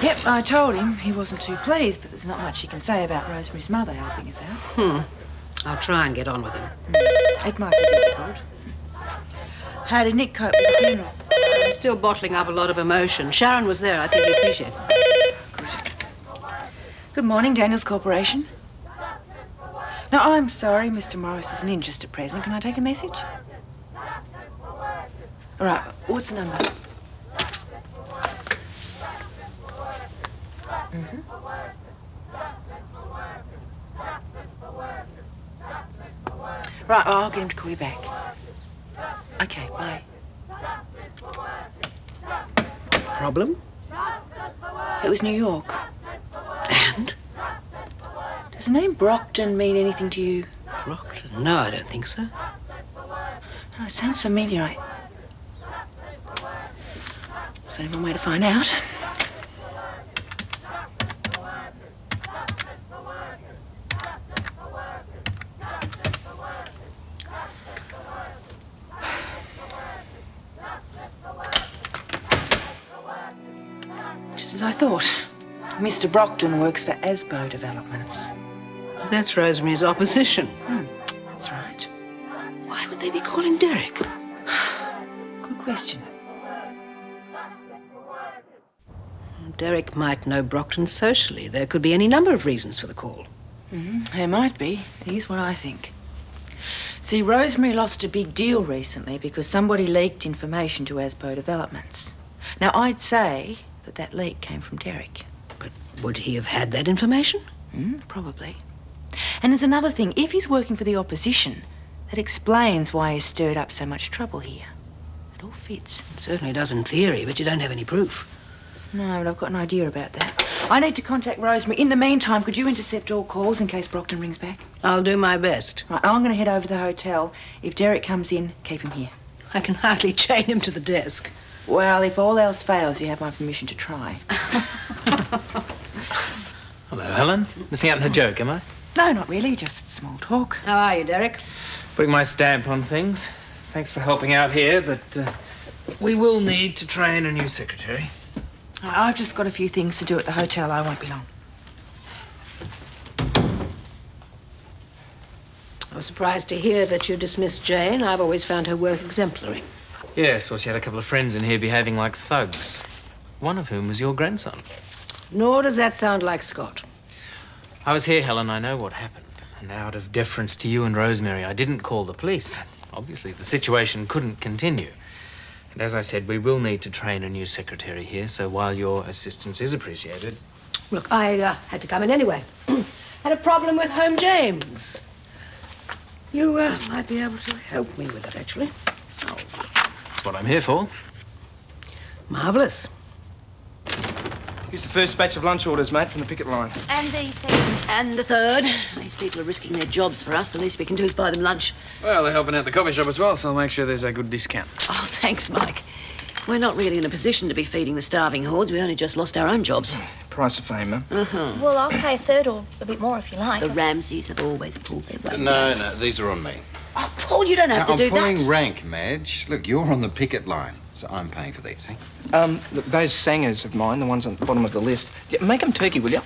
Yep, I told him. He wasn't too pleased, but there's not much he can say about Rosemary's mother helping us out. I'll try and get on with him. It might be difficult. How did Nick cope with the funeral? He's still bottling up a lot of emotion. Sharon was there. I think he'd appreciate it. Good morning, Daniels Corporation. No, I'm sorry, Mr. Morris isn't in just at present. Can I take a message? All right, what's the number? Right, I'll get him to call you back. Okay, bye. Problem? It was New York. And? Does the name Brockton mean anything to you? Brockton? No, I don't think so. Oh, it sounds familiar. There's only one way to find out. Just as I thought. Mr. Brockton works for Asbo Developments. That's Rosemary's opposition. That's right. Why would they be calling Derek? Good question. Derek might know Brockton socially. There could be any number of reasons for the call. There might be. Here's what I think. See, Rosemary lost a big deal recently because somebody leaked information to Asbo Developments. Now, I'd say that leak came from Derek. But would he have had that information? Probably. And there's another thing. If he's working for the opposition, that explains why he's stirred up so much trouble here. It all fits. It certainly does in theory, but you don't have any proof. No, but I've got an idea about that. I need to contact Rosemary. In the meantime, could you intercept all calls in case Brockton rings back? I'll do my best. Right, I'm going to head over to the hotel. If Derek comes in, keep him here. I can hardly chain him to the desk. Well, if all else fails, you have my permission to try. Hello, Helen. Missing out on a joke, am I? No, not really, just small talk. How are you, Derek? Putting my stamp on things. Thanks for helping out here, but we will need to train a new secretary. I've just got a few things to do at the hotel. I won't be long. I was surprised to hear that you dismissed Jane. I've always found her work exemplary. Yes, well, she had a couple of friends in here behaving like thugs. One of whom was your grandson. Nor does that sound like Scott. I was here, Helen. I know what happened. And out of deference to you and Rosemary, I didn't call the police, but obviously the situation couldn't continue. And as I said, we will need to train a new secretary here, so while your assistance is appreciated... Look, I had to come in anyway. Had a problem with Home James. You might be able to help me with it, actually. Oh, that's what I'm here for. Marvellous. Here's the first batch of lunch orders, mate, from the picket line. And the second. And the third. These people are risking their jobs for us. The least we can do is buy them lunch. Well, they're helping out the coffee shop as well, so I'll make sure there's a good discount. Oh, thanks, Mike. We're not really in a position to be feeding the starving hordes. We only just lost our own jobs. Price of fame, huh? Uh-huh. Well, I'll pay a third or a bit more if you like. The Ramsays have always pulled their weight. No, these are on me. Oh, Paul, you don't have to do that. I'm pulling rank, Madge. Look, you're on the picket line, so I'm paying for these, eh? Look, those sangers of mine, the ones on the bottom of the list, make them turkey, will you?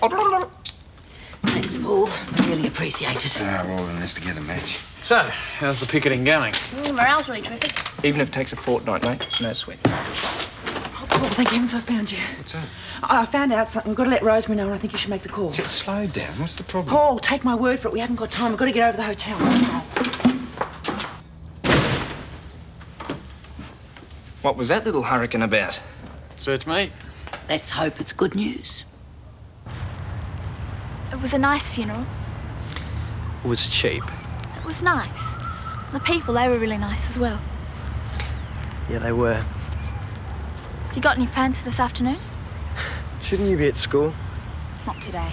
Thanks, Paul. I really appreciate it. We're all in this together, Madge. So, how's the picketing going? Morale's really terrific. Even if it takes a fortnight, mate, no sweat. Oh, Paul, thank heavens I found you. What's that? I found out something. We've got to let Rosemary know, and I think you should make the call. Just slow down. What's the problem? Paul, take my word for it. We haven't got time. We've got to get over to the hotel. What was that little hurricane about? Search me. Let's hope it's good news. It was a nice funeral. It was cheap. It was nice. The people, they were really nice as well. Yeah, they were. You got any plans for this afternoon? Shouldn't you be at school? Not today.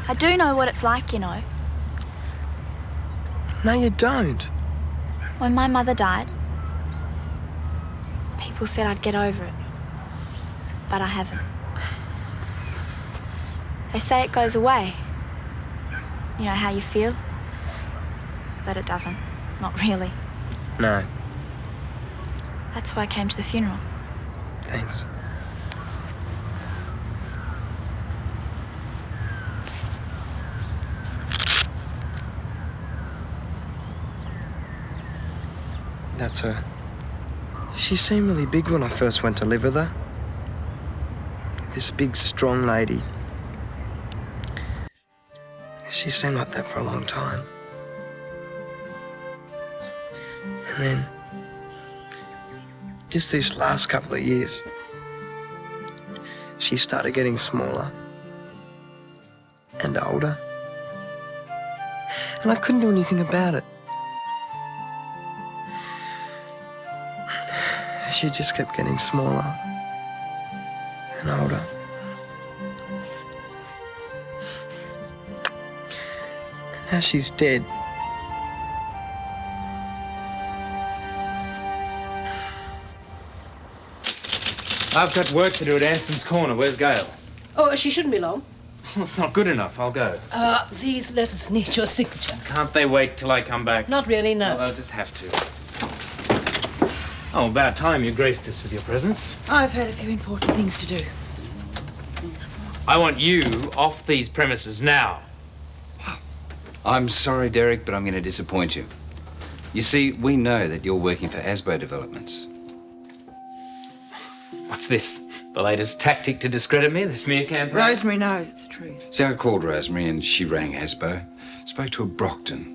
I do know what it's like, you know. No, you don't. When my mother died, people said I'd get over it. But I haven't. They say it goes away. You know how you feel? But it doesn't. Not really. No, That's why I came to the funeral. thanks. That's her. She seemed really big when I first went to live with her. This big, strong lady. She seemed like that for a long time. And then, just these last couple of years, she started getting smaller and older. And I couldn't do anything about it. She just kept getting smaller and older. And now she's dead. I've got work to do at Anson's Corner. Where's Gail? Oh, she shouldn't be long. Well, it's not good enough. I'll go. These letters need your signature. Can't they wait till I come back? Not really, no. Well, I'll just have to. Oh, about time you graced us with your presence. I've had a few important things to do. I want you off these premises now. I'm sorry, Derek, but I'm going to disappoint you. You see, we know that you're working for Asbo Developments. What's this? The latest tactic to discredit me? The smear campaign? Rosemary knows it's the truth. See, I called Rosemary and she rang Asbo. Spoke to a Brockton.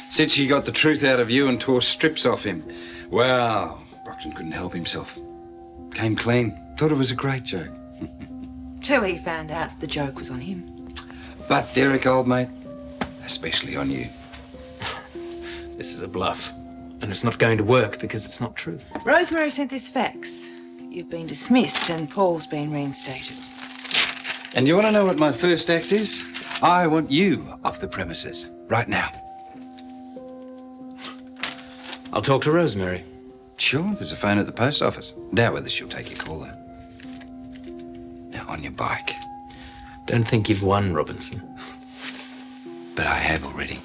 Said she got the truth out of you and tore strips off him. Well, Brockton couldn't help himself. Came clean. Thought it was a great joke. Till he found out the joke was on him. But, Derek, old mate, especially on you. This is a bluff. And it's not going to work because it's not true. Rosemary sent this fax. You've been dismissed and Paul's been reinstated. And you want to know what my first act is? I want you off the premises right now. I'll talk to Rosemary. Sure, there's a phone at the post office. Doubt whether she'll take your call, though. Now, on your bike. Don't think you've won, Robinson. But I have already.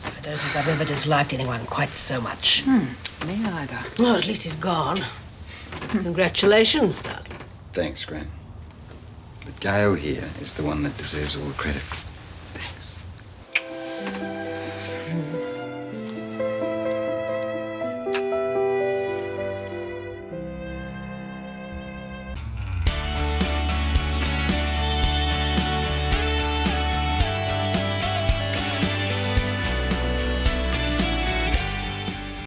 I don't think I've ever disliked anyone quite so much. Me either. Well, at least he's gone. Congratulations, darling. Thanks, Gran. But Gail here is the one that deserves all the credit.